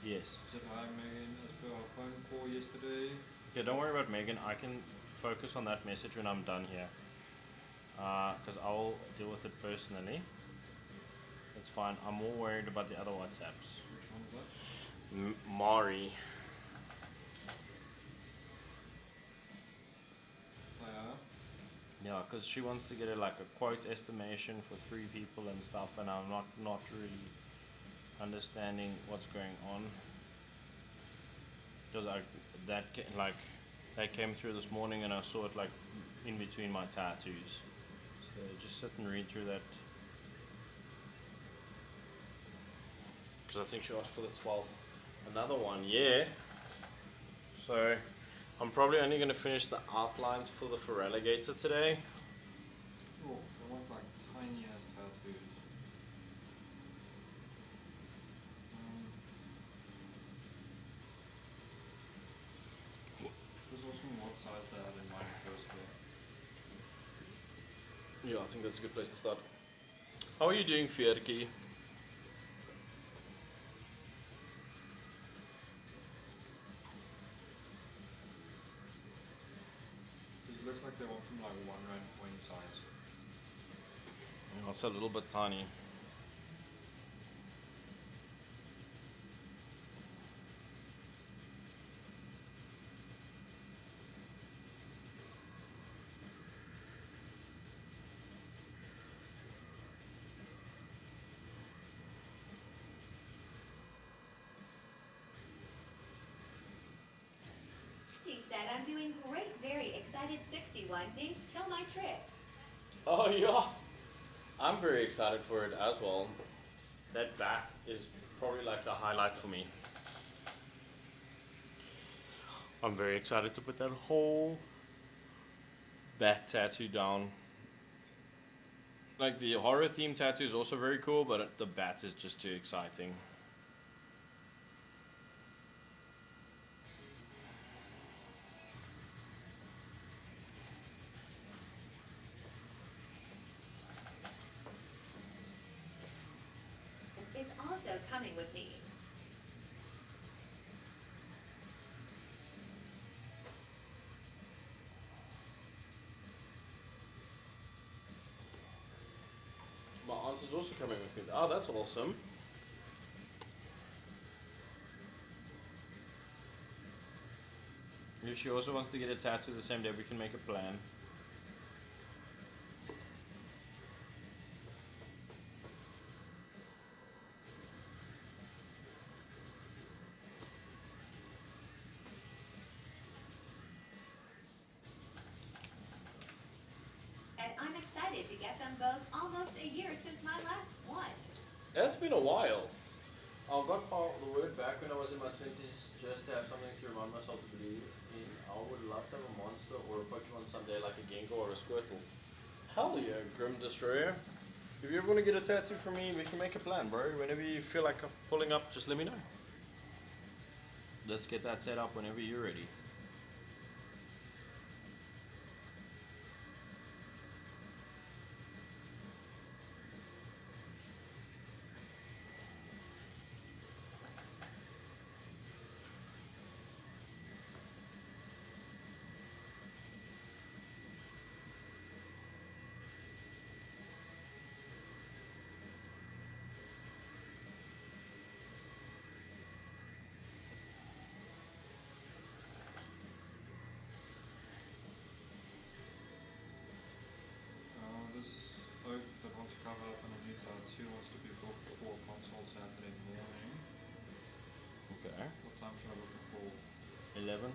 Yes. said hi Megan as per our phone call yesterday. Okay, don't worry about Megan. I can focus on that message when I'm done here. Because I'll deal with it personally. That's fine. I'm more worried about the other WhatsApps. Which one is that? Mari. Yeah, because she wants to get like a quote estimation for 3 people and stuff, and I'm not really understanding what's going on. Because that came through this morning, and I saw it like in between my tattoos. So just sit and read through that. Because I think she asked for the 12th. Another one, yeah. So I'm probably only going to finish the outlines for the Feraligator today. Oh, I want like tiny ass tattoos. Just asking what size they had in mind first though. Yeah, I think that's a good place to start. How are you doing, Fierki? It looks like they want from like 1 rand coin size. It's a little bit tiny. She said, I'm doing great, very excited 61. Thanks till my trip. Oh yeah, I'm very excited for it as well. That bat is probably like the highlight for me. I'm very excited to put that whole bat tattoo down. Like the horror theme tattoo is also very cool, but the bat is just too exciting. Is also coming with me. My aunt is also coming with me. Oh, that's awesome. If she also wants to get a tattoo the same day, we can make a plan. And I'm excited to get them both almost a year since my last one. It's been a while. I got the word back when I was in my 20s just to have something to remind myself to believe in. I would love to have a monster or a Pokemon someday like a Gengar or a Squirtle. Hell yeah, Grim Destroyer. If you ever want to get a tattoo from me, we can make a plan, bro. Whenever you feel like pulling up, just let me know. Let's get that set up whenever you're ready. This oak that wants to cover up on a new tattoo wants to be booked for console Saturday morning. Okay. What time should I book it for? 11.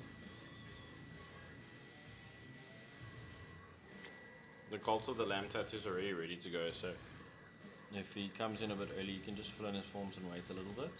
The Cult of the Lamb tattoo is already ready to go, so if he comes in a bit early, you can just fill in his forms and wait a little bit.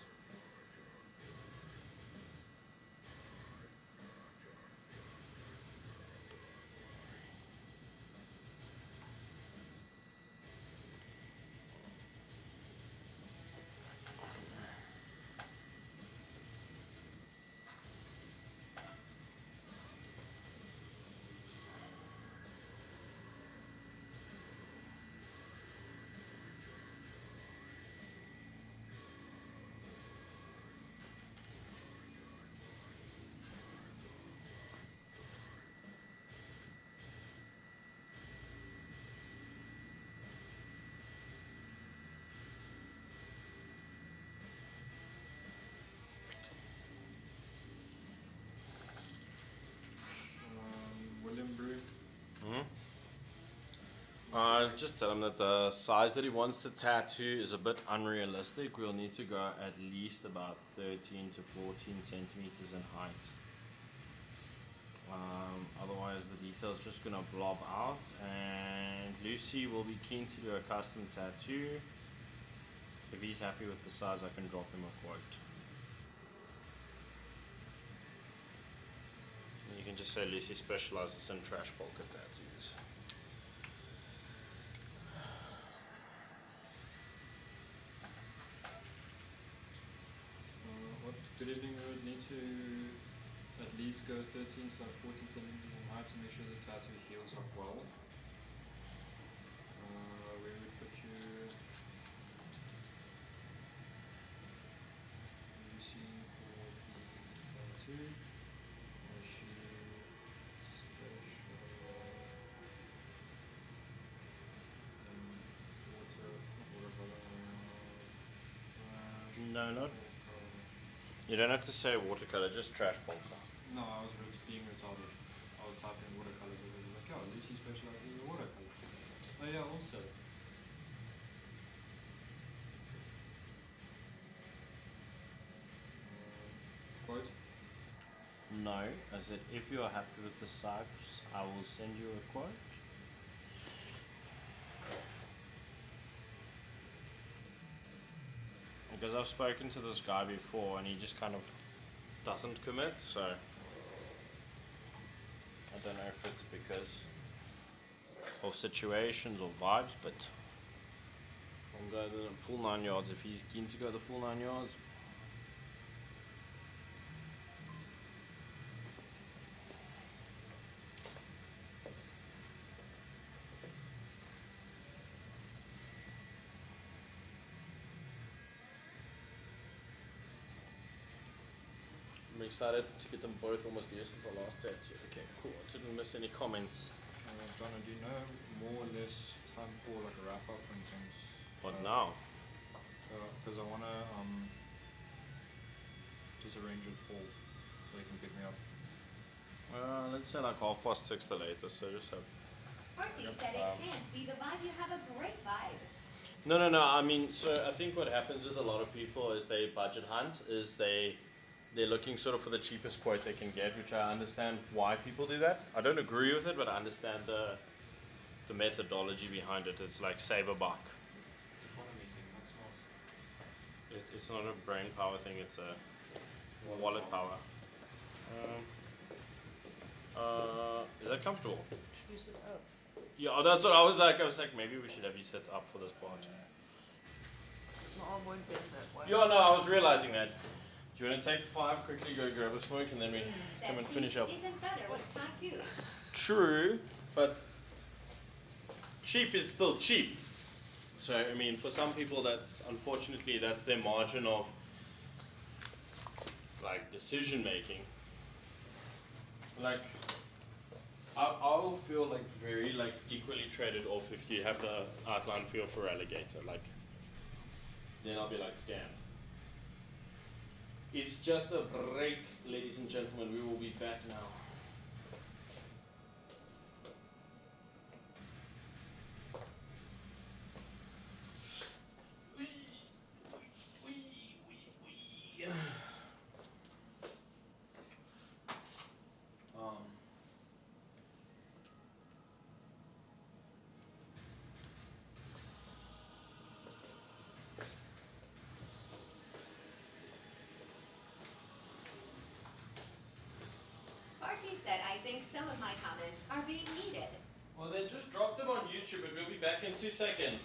Just tell him that the size that he wants the tattoo is a bit unrealistic. We'll need to go at least about 13 to 14 centimeters in height. Otherwise the detail's just gonna blob out, and Lucy will be keen to do a custom tattoo. If he's happy with the size, I can drop him a quote. And you can just say Lucy specializes in trash polka tattoos. What good evening, we would need to at least go 13 / 14 centimeters in height to make sure the tattoo heals up well. We would put you Lucy for the tattoo. Is she special in watercolor? No, not. You don't have to say watercolor, just trash polka. No, I was being retarded. I was typing watercolor because I was like, oh, Lucy specializes in watercolor. Oh yeah, also. Quote? No, I said if you are happy with the size, I will send you a quote. Because I've spoken to this guy before and he just kind of doesn't commit, so I don't know if it's because of situations or vibes, but I'll go the full 9 yards if he's keen to go the full 9 yards. I'm excited to get them both almost used to the last tattoo. Okay, cool. I didn't miss any comments. John, do you know more or less time for like a wrap up and things? What now? Because I want to just arrange it for so he can pick me up. Let's say like 6:30 the latest, so just have... Archie said it can't be the vibe. You have a great vibe. No, I mean, so I think what happens with a lot of people is they budget hunt, is they're looking sort of for the cheapest quote they can get, which I understand why people do that. I don't agree with it, but I understand the methodology behind it. It's like save a buck. Economy thing, that's not. It's not a brain power thing, it's a wallet power. Is that comfortable? Should you sit up? Yeah, that's what I was like. I was like, maybe we should have you set up for this part. My arm won't bend that way. Yeah, no, I was realizing that. Do you want to take 5, quickly go grab a smoke, and then we come and finish up? Isn't better with tattoos. True, but cheap is still cheap. So, I mean, for some people, unfortunately, that's their margin of, like, decision making. Like, I will feel, like, very, like, equally traded off if you have the outline feel for alligator. Like, then I'll be like, damn. It's just a break, ladies and gentlemen. We will be back now. Archie said, I think some of my comments are being needed. Well, then just drop them on YouTube and we'll be back in 2 seconds.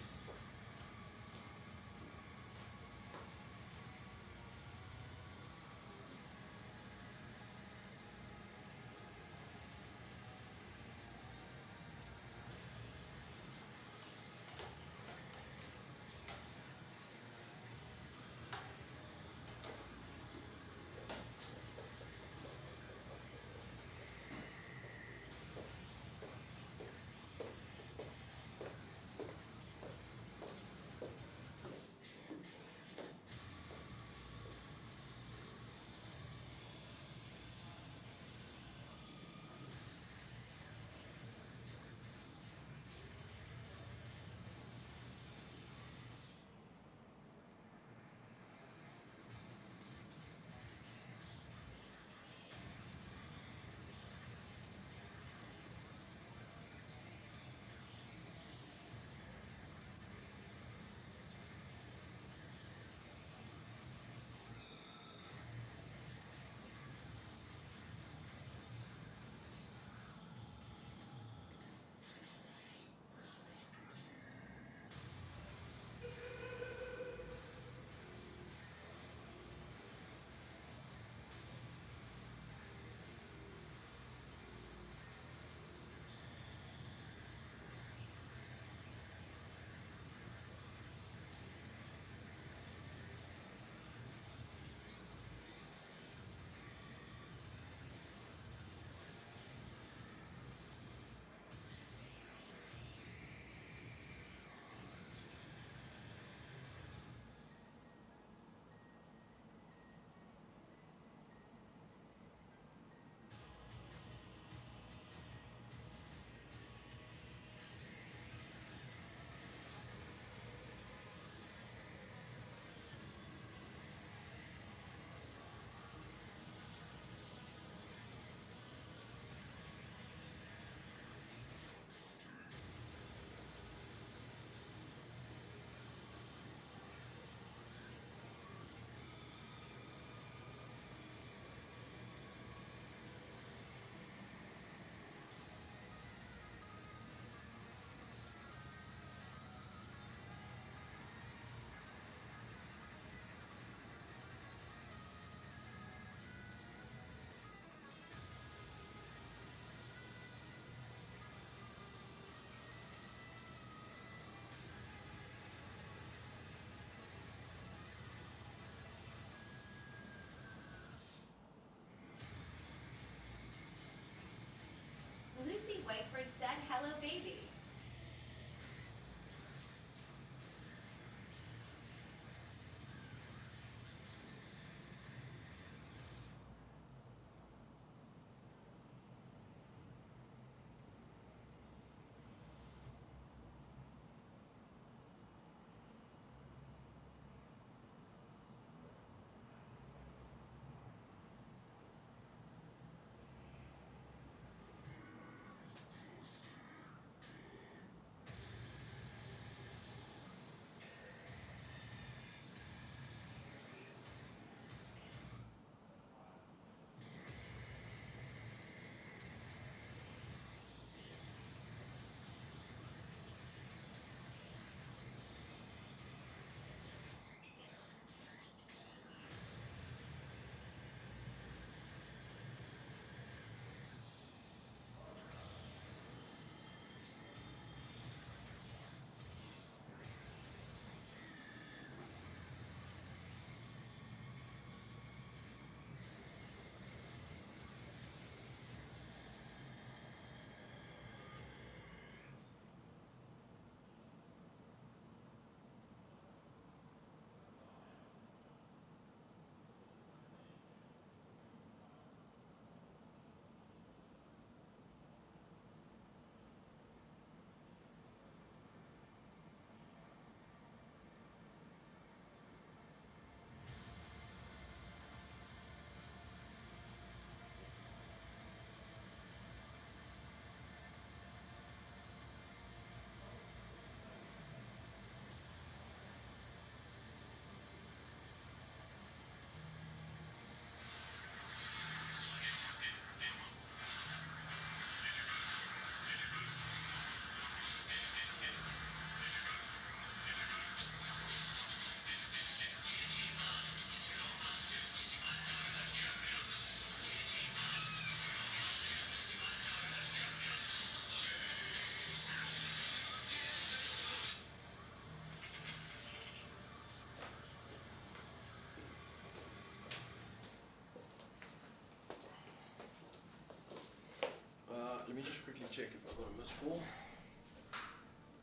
check if I got a missed call.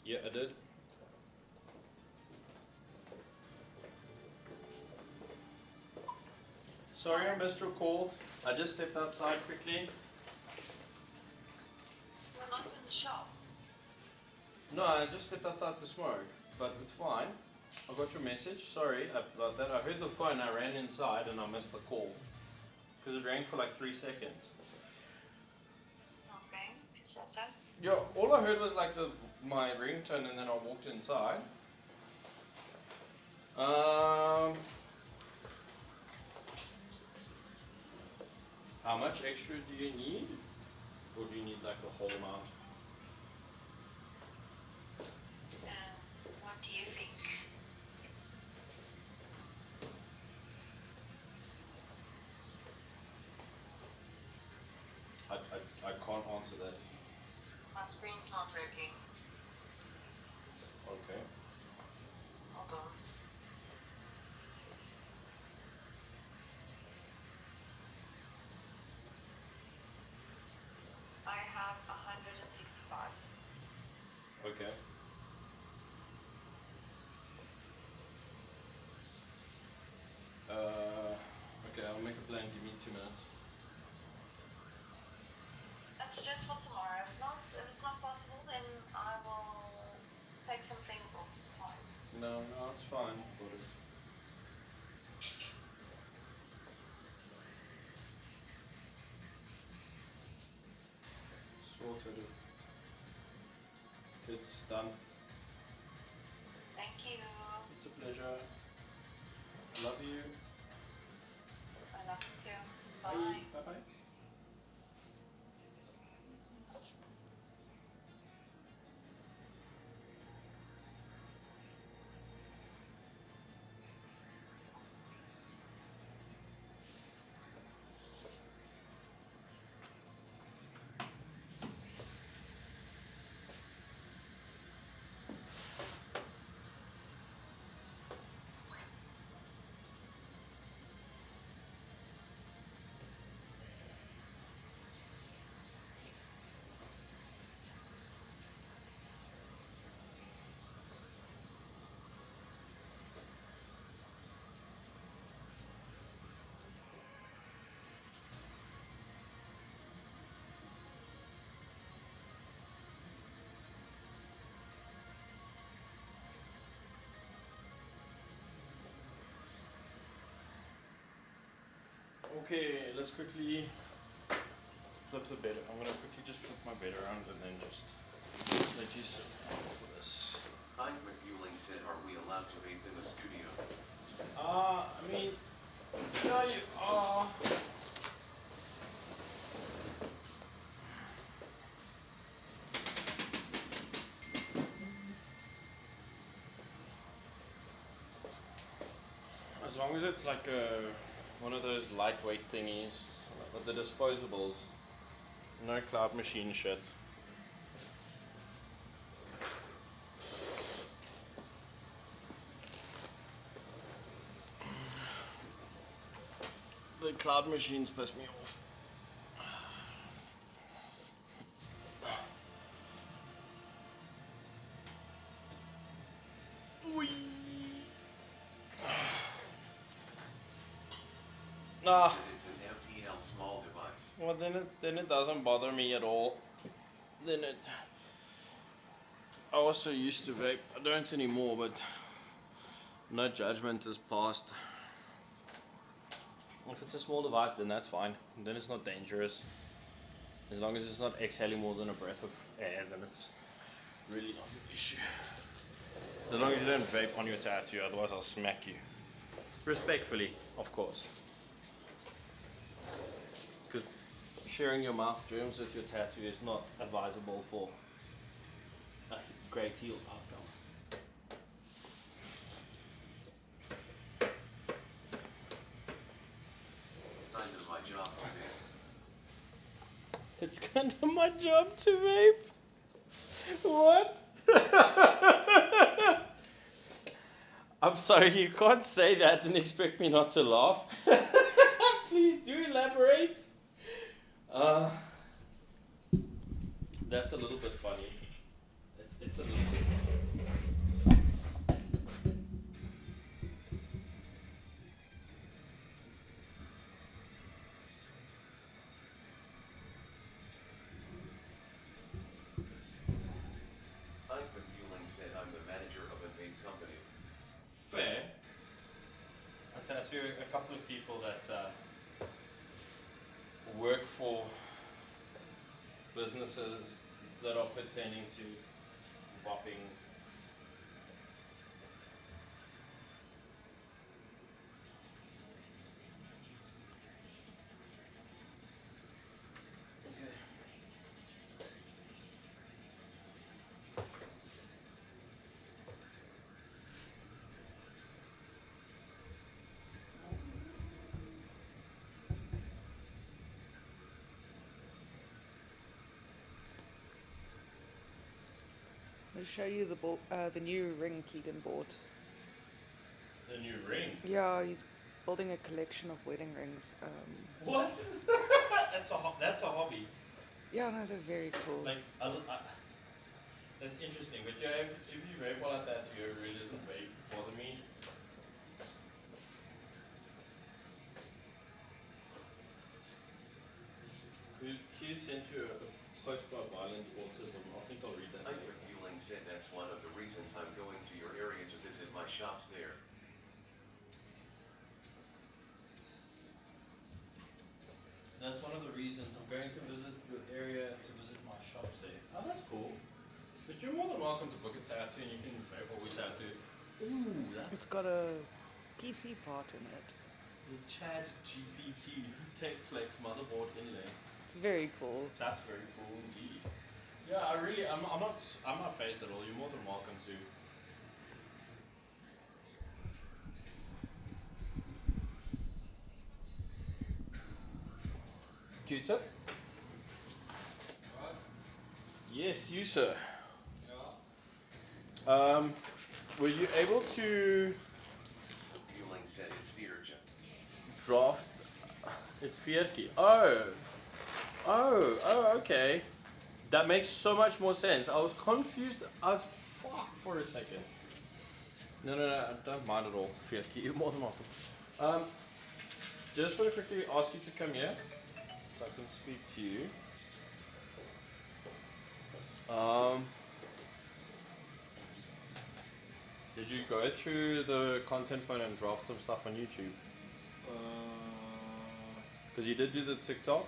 Yeah, I did. Sorry I missed your call. I just stepped outside quickly. You're not in the shop. No, I just stepped outside to smoke, but it's fine. I got your message. Sorry about that. I heard the phone. I ran inside and I missed the call because it rang for like 3 seconds. Okay, is that so? Yeah, all I heard was like my ringtone, and then I walked inside. How much extra do you need, or do you need like the whole amount? What do you think? I can't answer that. My screen's not working. Okay. Hold on. I have 165. Okay. Okay, I'll make a plan. Give me 2 minutes. That's just for tomorrow. If it's not possible, then I will take some things off. It's fine. No, it's fine. Got it. Sorted. It's done. Thank you. It's a pleasure. Love you. I love you too. Bye. Bye bye. Okay, let's quickly flip the bed. I'm gonna quickly just flip my bed around and then just let you sit down for this. Hi, McFueling said, are we allowed to vape in the studio? I mean, yeah, you are. As long as it's like one of those lightweight thingies, with the disposables, no cloud machine shit. The cloud machines piss me off. Whee! Nah. Said it's an FTL small device. Well, then it doesn't bother me at all. I also used to vape. I don't anymore, but no judgment is passed. If it's a small device, then that's fine. Then it's not dangerous. As long as it's not exhaling more than a breath of air, then it's really not an issue. As long as you don't vape on your tattoo, otherwise I'll smack you. Respectfully, of course. Because sharing your mouth germs with your tattoo is not advisable for a great heal outcome. Kind of my job to vape. It's kind of my job to vape. What? I'm sorry, you can't say that and expect me not to laugh. That's a little bit funny. It's a little bit I'm Fueling said I'm the manager of a big company. fair. I tattoo a couple of people that work for businesses that are pertaining to whopping. I'll show you the new ring Keegan bought. The new ring. Yeah, he's building a collection of wedding rings. What? That's a hobby. Yeah, no, they're very cool. Like, that's interesting. But yeah, if you very well at tattoo, it really doesn't really bother me. Q sent you a post about violent autism. I think I'll read that. I'm next. Fueling said that's one of the reasons I'm going to your area to visit my shops there. That's one of the reasons I'm going to visit your area to visit my shops there. Oh, that's cool. But you're more than welcome to book a tattoo and you can pay for we tattoo. Ooh, that's It's got a PC part in it. the Chad GPT Tech Flex motherboard inlay. It's very cool. That's very cool indeed. Yeah, I'm not phased at all. You're more than welcome to. Q-tip? Right? Yes, you sir. Yeah. Were you able to Fueling said it's Vierja. draft? It's Fiatki. Okay. That makes so much more sense. I was confused as fuck for a second. No, I don't mind at all. Fiatki, you're more than welcome. Just want to quickly ask you to come here so I can speak to you. Did you go through the content phone and draft some stuff on YouTube? Because you did do the TikTok.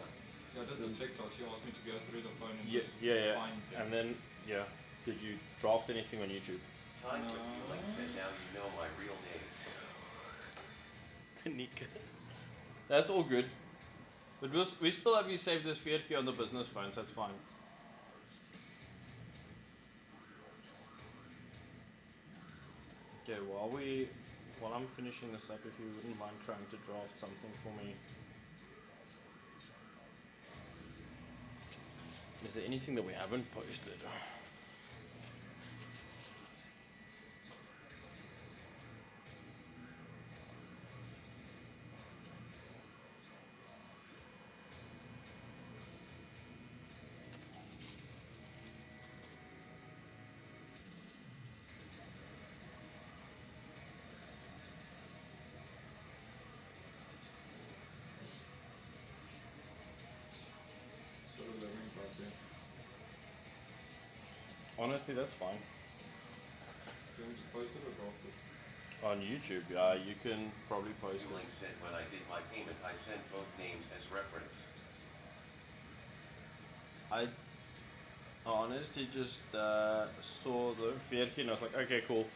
Yeah, I did the TikToks. You asked me to go through the phone and Yeah, just yeah. find things. And then, yeah. Did you draft anything on YouTube? Time for Fueling said now you know my real name. Nika. That's all good. But we still have you saved this Fiat key on the business phone, so that's fine. Okay, while I'm finishing this up, if you wouldn't mind trying to draft something for me. Is there anything that we haven't posted? Sort of living properly. Honestly, that's fine. Do you want me to post it or draft it? On YouTube, you can probably post Fueling it. said when I did my payment, I sent both names as reference. I honestly just saw the Fiat key and I was like, okay, cool.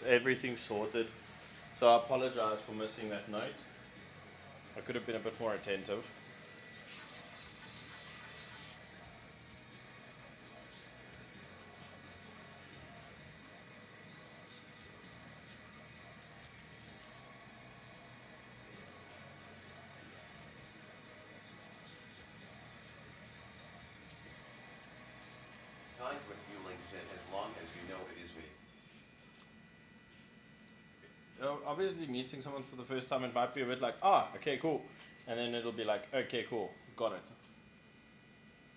Everything's sorted. So I apologize for missing that note. I could have been a bit more attentive. Kind with Fueling said as long as you know it is me. Obviously, meeting someone for the first time, it might be a bit like, okay, cool. And then it'll be like, okay, cool, got it.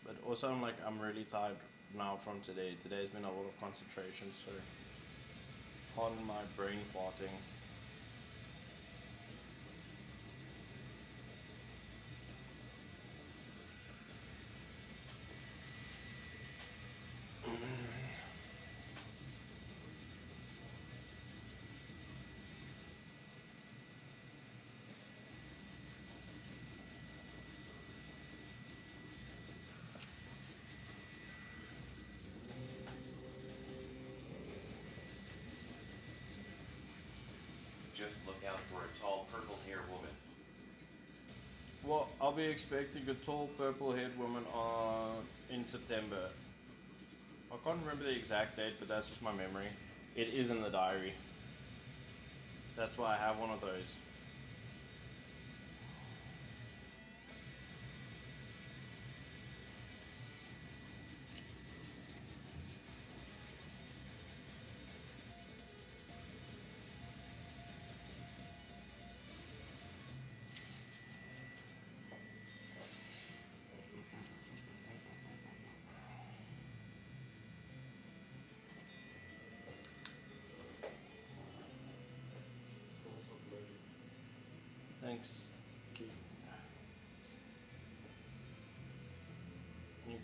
But also, I'm really tired. now from today. Today's been a lot of concentration, so pardon my brain farting. Just look out for a tall purple-haired woman. Well, I'll be expecting a tall purple-haired woman in September. I can't remember the exact date, but that's just my memory. It is in the diary. That's why I have one of those. Thanks. Can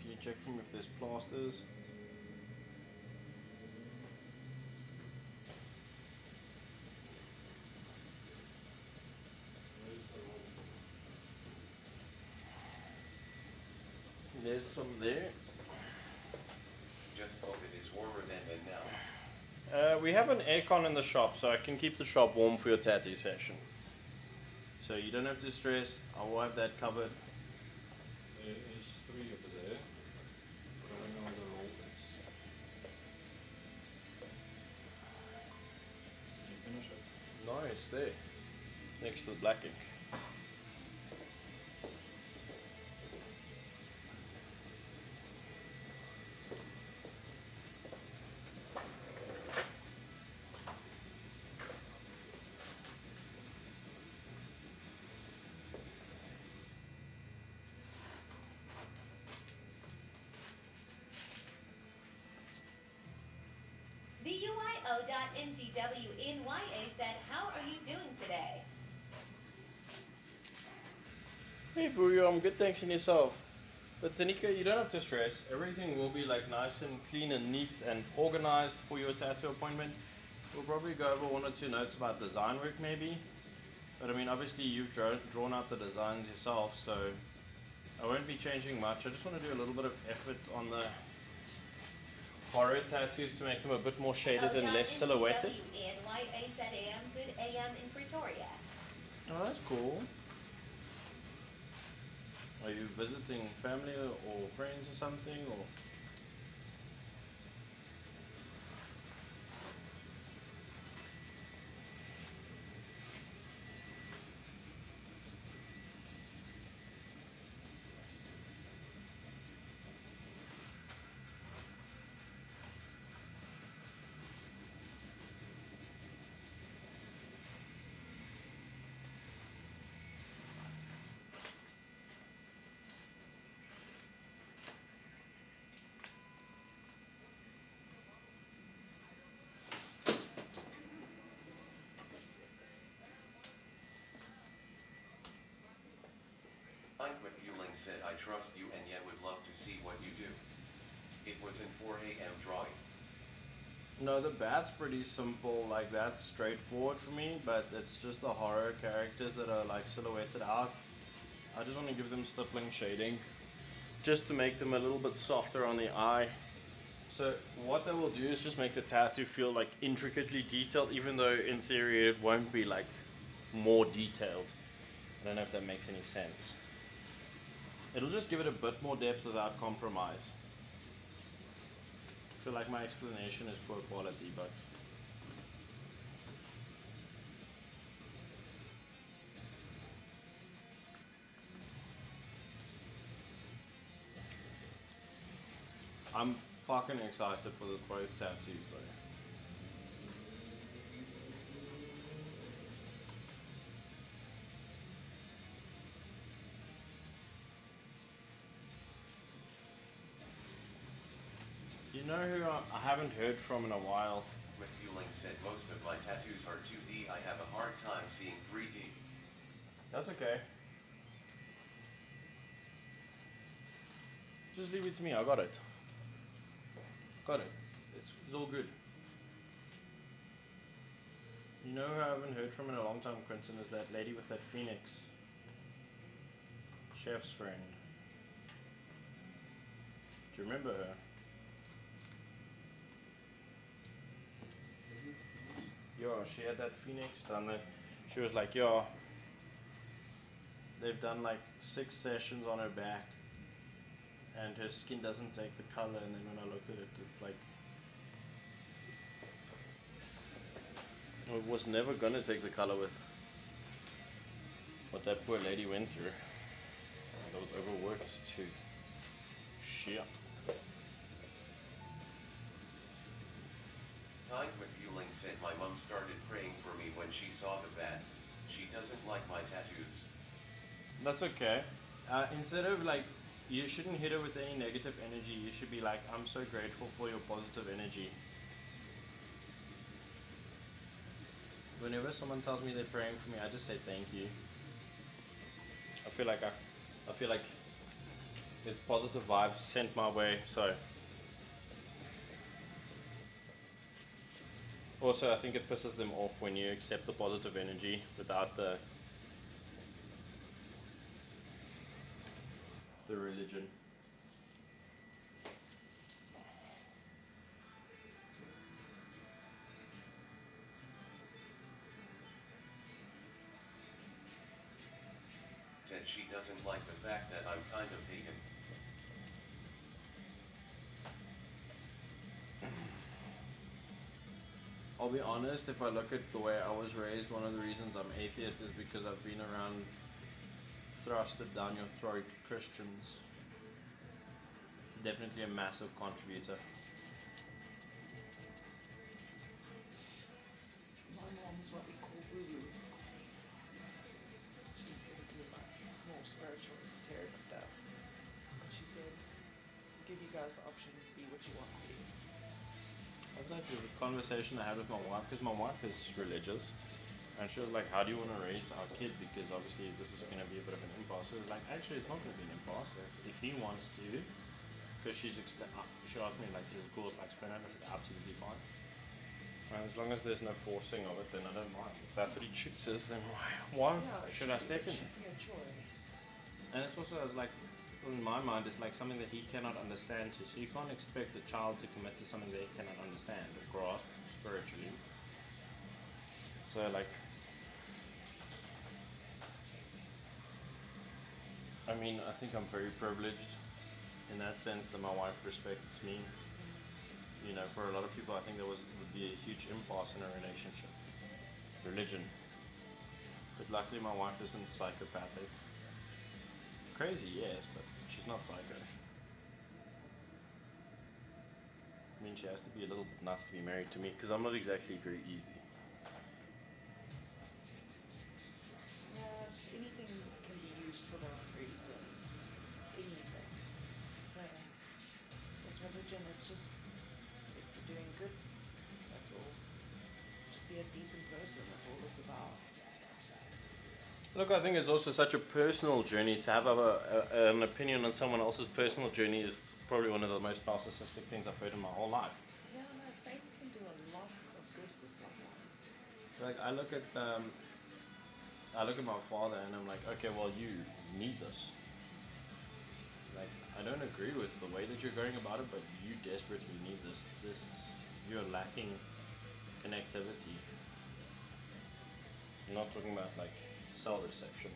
you check for me if there's plasters? There's some there. Just hope it is warmer than now. We have an aircon in the shop, so I can keep the shop warm for your tattoo session. So you don't have to stress. I will have that covered. There is 3 over there. But I don't know where the roll is. Did you finish it? No, it's there. Next to the black ink. VUIO.NGWNYA said, how are you doing today? Hey Burio, I'm good, thanks, and yourself. But Tanika, you don't have to stress. Everything will be like nice and clean and neat and organized for your tattoo appointment. We'll probably go over 1 or 2 notes about design work maybe. But I mean, obviously you've drawn out the designs yourself, so I won't be changing much. I just want to do a little bit of effort on the horror tattoos to make them a bit more shaded and less silhouetted. NYA said AM, good AM in Pretoria. Oh, that's cool. Are you visiting family or friends or something, or? Fueling said, I trust you and yet would love to see what you do. It was in 4 a.m. drawing. No, the bat's pretty simple, like that's straightforward for me, but it's just the horror characters that are like silhouetted out. I just want to give them stippling shading, just to make them a little bit softer on the eye. So what that will do is just make the tattoo feel like intricately detailed, even though in theory it won't be like more detailed. I don't know if that makes any sense. It'll just give it a bit more depth without compromise. I feel like my explanation is poor quality, but I'm fucking excited for the both tattoos though. You know who I haven't heard from in a while? Refueling said most of my tattoos are 2D. I have a hard time seeing 3D. That's okay. Just leave it to me. I got it. Got it. It's all good. You know who I haven't heard from in a long time, Quentin, is that lady with that phoenix. Chef's friend. Do you remember her? Yeah, she had that phoenix done that. She was like, yeah, they've done like 6 sessions on her back and her skin doesn't take the color, and then when I looked at it, it's like, it was never gonna take the color with what that poor lady went through. Those overworked too. Shit. Kind Refueling said my mom started praying for me when she saw the bat. She doesn't like my tattoos. That's okay. Instead of like, you shouldn't hit her with any negative energy. You should be like, I'm so grateful for your positive energy. Whenever someone tells me they're praying for me, I just say thank you. I feel like it's positive vibes sent my way. So also, I think it pisses them off when you accept the positive energy without the religion. Said she doesn't like the fact that I'm kind of vegan. I'll be honest, if I look at the way I was raised, one of the reasons I'm atheist is because I've been around thrusted down your throat Christians. Definitely a massive contributor. My mom's what we call woo-woo. She's into like more spiritual, esoteric stuff. And she said, give you guys the option to be what you want to be. That's like the conversation I had with my wife, because my wife is religious. And she was like, how do you want to raise our kid? Because obviously this is going to be a bit of an impasse. So like, actually it's not going to be an impasse. If he wants to, because she asked me like, is it cool if I explain it? I said, absolutely fine. And as long as there's no forcing of it, then I don't mind. If that's what he chooses, then why should I step in? It should be a choice. And it's also, as like, in my mind, it's like something that he cannot understand to. So you can't expect a child to commit to something they cannot understand or grasp spiritually. So like, I mean, I think I'm very privileged in that sense that my wife respects me. You know, for a lot of people, I think there would be a huge impasse in a relationship. Religion. But luckily my wife isn't psychopathic. Crazy, yes, but she's not psycho. I mean, she has to be a little bit nuts to be married to me, because I'm not exactly very easy. Yes, anything can be used for the wrong reasons. Anything. So, with religion, it's just, if you're doing good, that's all. Just be a decent person, that's all it's about. Look, I think it's also such a personal journey. To have an opinion on someone else's personal journey is probably one of the most narcissistic things I've heard in my whole life. Yeah, no, faith can do a lot of good for someone. Like, I look at my father and I'm like, okay, well, you need this. Like, I don't agree with the way that you're going about it, but you desperately need this. You're lacking connectivity. I'm not talking about like cell reception.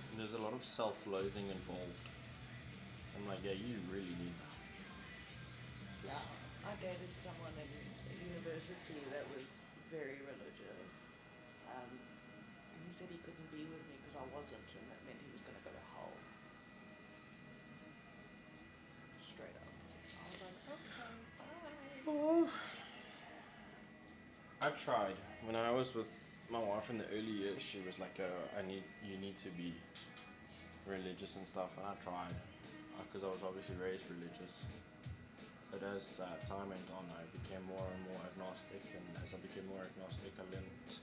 And there's a lot of self-loathing involved. I'm like, yeah, you really need that. Yeah, I dated someone in university that was very religious. And he said he couldn't be with me because I wasn't, and that meant he was going to go to hell. Straight up. I was like, okay, bye. Oh. I tried. When I was with my wife in the early years, she was like, you need to be religious and stuff, and I tried. because I was obviously raised religious. But as time went on, I became more and more agnostic, and as I became more agnostic, I leaned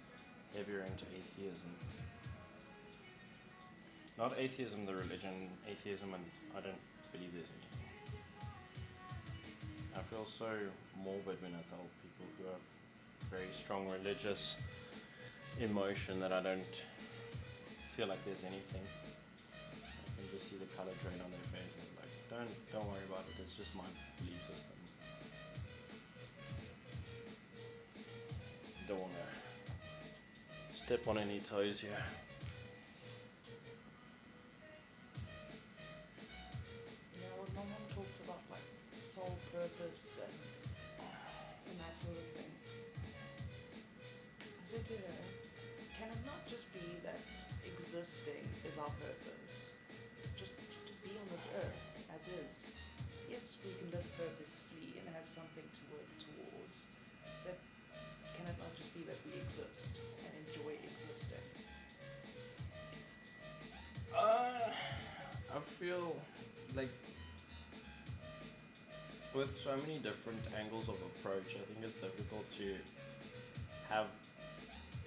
heavier into atheism. Not atheism, the religion, atheism, and I don't believe there's anything. I feel so morbid when I tell people who have very strong religious emotion that I don't feel like there's anything. I can just see the color drain on their face and it's like, don't worry about it, it's just my belief system. Don't want to step on any toes here. Yeah, when my mom talks about like soul purpose and that sort of thing, I said to her, can it not just be that existing is our purpose? Just to be on this earth as is. Yes, we can live purposefully and have something to work towards, but can it not just be that we exist and enjoy existing? I feel like with so many different angles of approach, I think it's difficult to have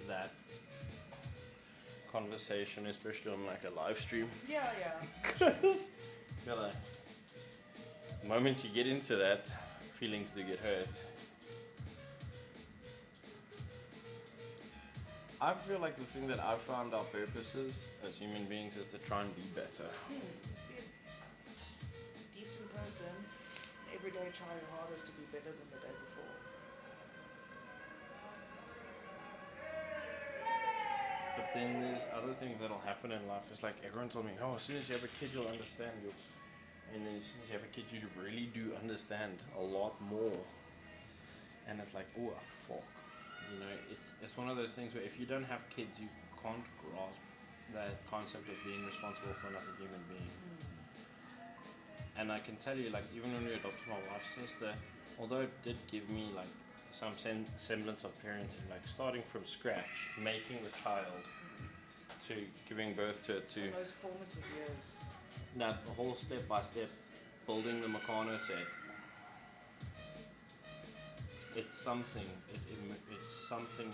that conversation, especially on like a live stream. Yeah. Because the moment you get into that, feelings do get hurt. I feel like the thing that I've found our purpose is, as human beings, is to try and be better. Just be a decent person. Every day try your hardest to be better than the day before. But then there's other things that'll happen in life. It's like everyone told me, oh, as soon as you have a kid, you'll understand. And then as soon as you have a kid, you really do understand a lot more. And it's like, oh, fuck. You know, it's one of those things where if you don't have kids, you can't grasp that concept of being responsible for another human being. And I can tell you, like, even when we adopted my wife's sister, although it did give me like some semblance of parenting, like starting from scratch, making the child, to giving birth to it, to In those formative years. that whole step by step, building the Meccano set. It's something. It's something.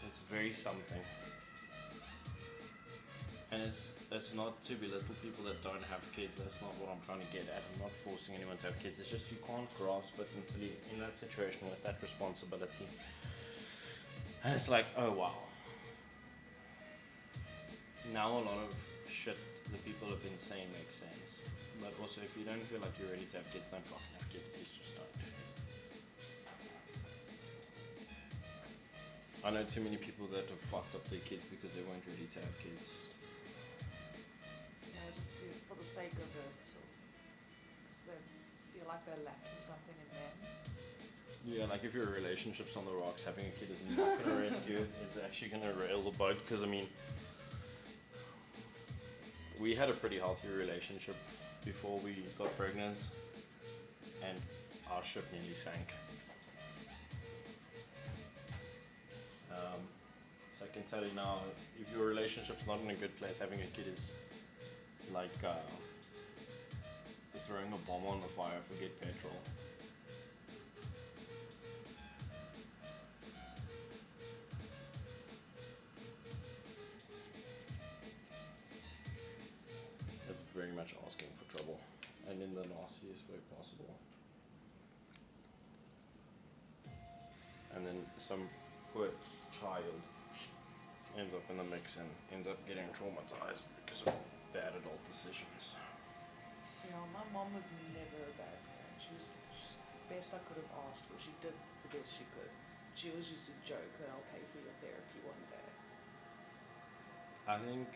It's very something. And it's not to belittle people that don't have kids. That's not what I'm trying to get at. I'm not forcing anyone to have kids. It's just you can't grasp it until you're in that situation with that responsibility. And it's like, oh wow. Now a lot of shit the people have been saying makes sense. But also, if you don't feel like you're ready to have kids, don't fucking have kids. Please just don't. I know too many people that have fucked up their kids because they weren't ready to have kids. You know, just for the sake of it. Because they feel like they're lacking something in them. Yeah, like if your relationship's on the rocks, having a kid is not going to rescue it. It's actually going to rail the boat. Because, I mean, we had a pretty healthy relationship before we got pregnant. And our ship nearly sank. So I can tell you now, if your relationship's not in a good place, having a kid is like throwing a bomb on the fire, forget petrol. It's very much asking for trouble, and in the nastiest way possible. And then some poor child ends up in the mix and ends up getting traumatized because of bad adult decisions. You know, my mom was never a bad parent. She's the best I could have asked for. She did the best she could. She always used to joke that I'll pay for your therapy one day. I think,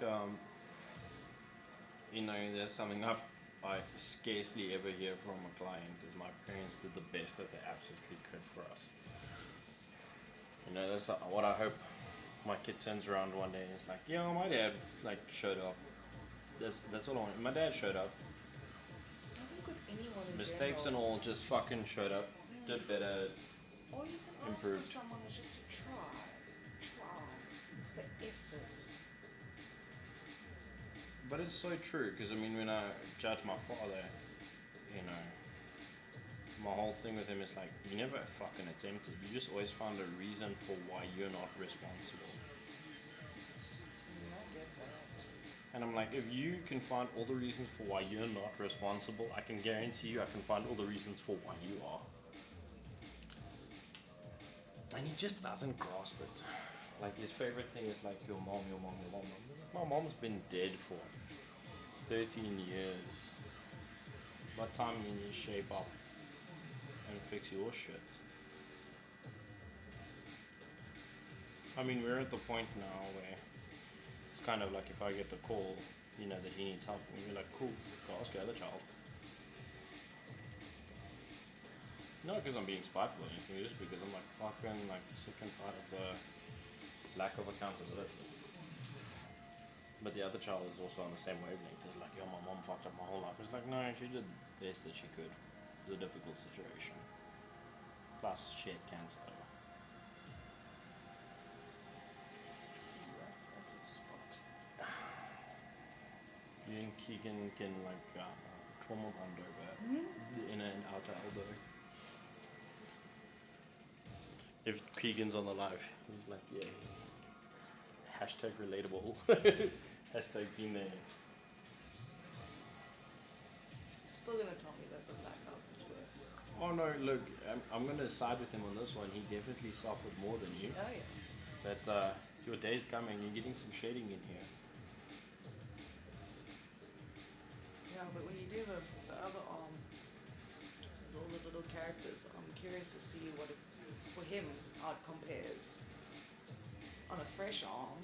you know, there's something I scarcely ever hear from a client is my parents did the best that they absolutely could for us. You know, that's what I hope my kid turns around one day and is like, yeah, my dad like showed up. That's all I want. My dad showed up. I think with anyone in Mistakes and general, all, just fucking showed up. Did better. all you can ask improved. of someone is just to try. Try. It's the effort. But it's so true, because I mean, when I judge my father, you know, my whole thing with him is like, you never fucking attempted. You just always found a reason for why you're not responsible. Yeah, I get that. And I'm like, if you can find all the reasons for why you're not responsible, I can guarantee you I can find all the reasons for why you are. And he just doesn't grasp it. Like, his favorite thing is like, your mom, your mom, your mom. My mom's been dead for 13 years. By the time you need to shape up and fix your shit. I mean, we're at the point now where it's kind of like if I get the call, you know, that he needs help, and we're like, cool, go ask the other child. Not because I'm being spiteful or anything, just because I'm like fucking like sick and tired of the lack of accountability. But the other child is also on the same wavelength. It's like, yo, my mom fucked up my whole life. It's like, no, she did the best that she could. It was a difficult situation. Plus, she had cancer. Yeah, that's a spot. You and Keegan can like trauma bond over the inner and outer elbow. If Keegan's on the live, he's like, yeah. Hashtag relatable. Hashtag been there. Still gonna tell me that the black outfit works. Oh no, look, I'm gonna side with him on this one. He definitely suffered more than you. Oh yeah. But your day's coming. You're getting some shading in here. Yeah, but when you do the other arm, with all the little characters, I'm curious to see what it, for him, how it compares on a fresh arm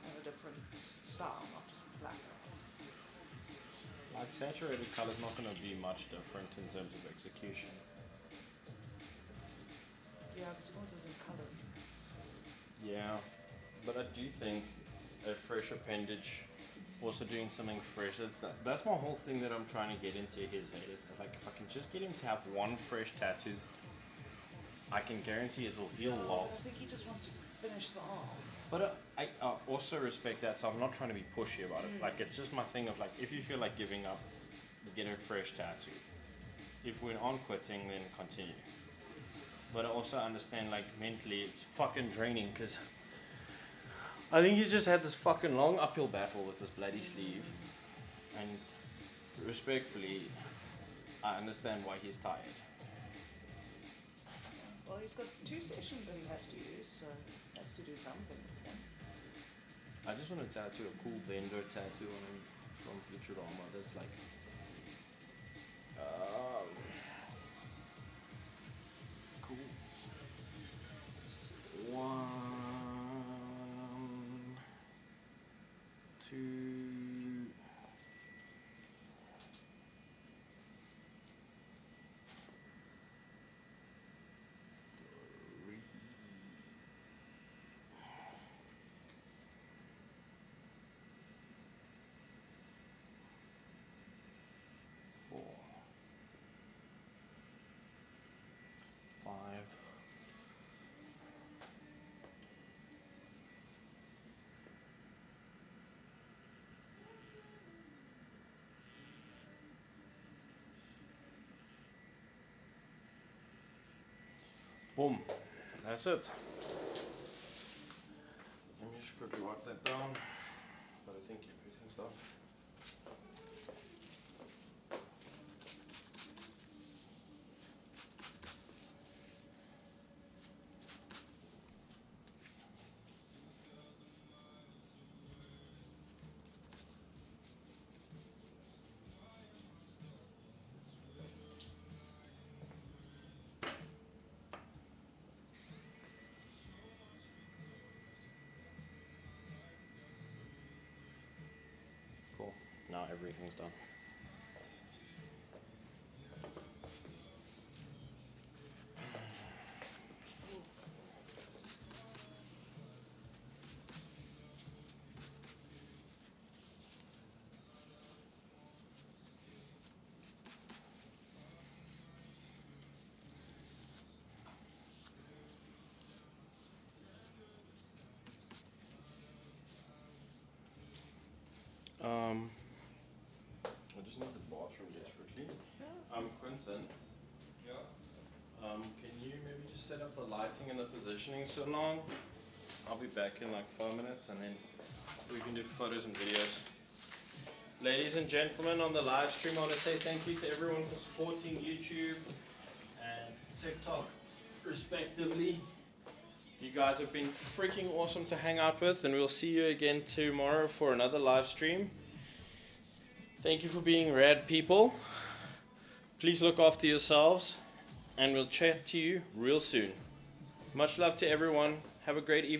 and a different style, not just black arms. Like saturated color's not gonna be much different in terms of execution. Yeah, because yours is in colours. Yeah, but I do think a fresh appendage, also doing something fresh, that's my whole thing that I'm trying to get into his head. Is like, if I can just get him to have one fresh tattoo, I can guarantee it will heal well. I think he just wants to finish the arm. But I also respect that, so I'm not trying to be pushy about it. Like, it's just my thing of like, if you feel like giving up, get a fresh tattoo. If we aren't quitting, then continue. But I also understand, like, mentally, it's fucking draining, because I think he's just had this fucking long uphill battle with this bloody sleeve. And respectfully, I understand why he's tired. Well, he's got 2 sessions that he has to use, so he has to do something. Yeah. I just want to tattoo a cool Bender tattoo on him from Futurama that's like, cool. 1, 2. Boom. That's it. Let me just quickly wipe that down. But I think everything's done. Cool. Now everything's done. Jonathan, Yeah. can you maybe just set up the lighting and the positioning so long? I'll be back in like 5 minutes and then we can do photos and videos. Ladies and gentlemen, on the live stream, I want to say thank you to everyone for supporting YouTube and TikTok respectively. You guys have been freaking awesome to hang out with, and we'll see you again tomorrow for another live stream. Thank you for being rad people. Please look after yourselves, and we'll chat to you real soon. Much love to everyone. Have a great evening.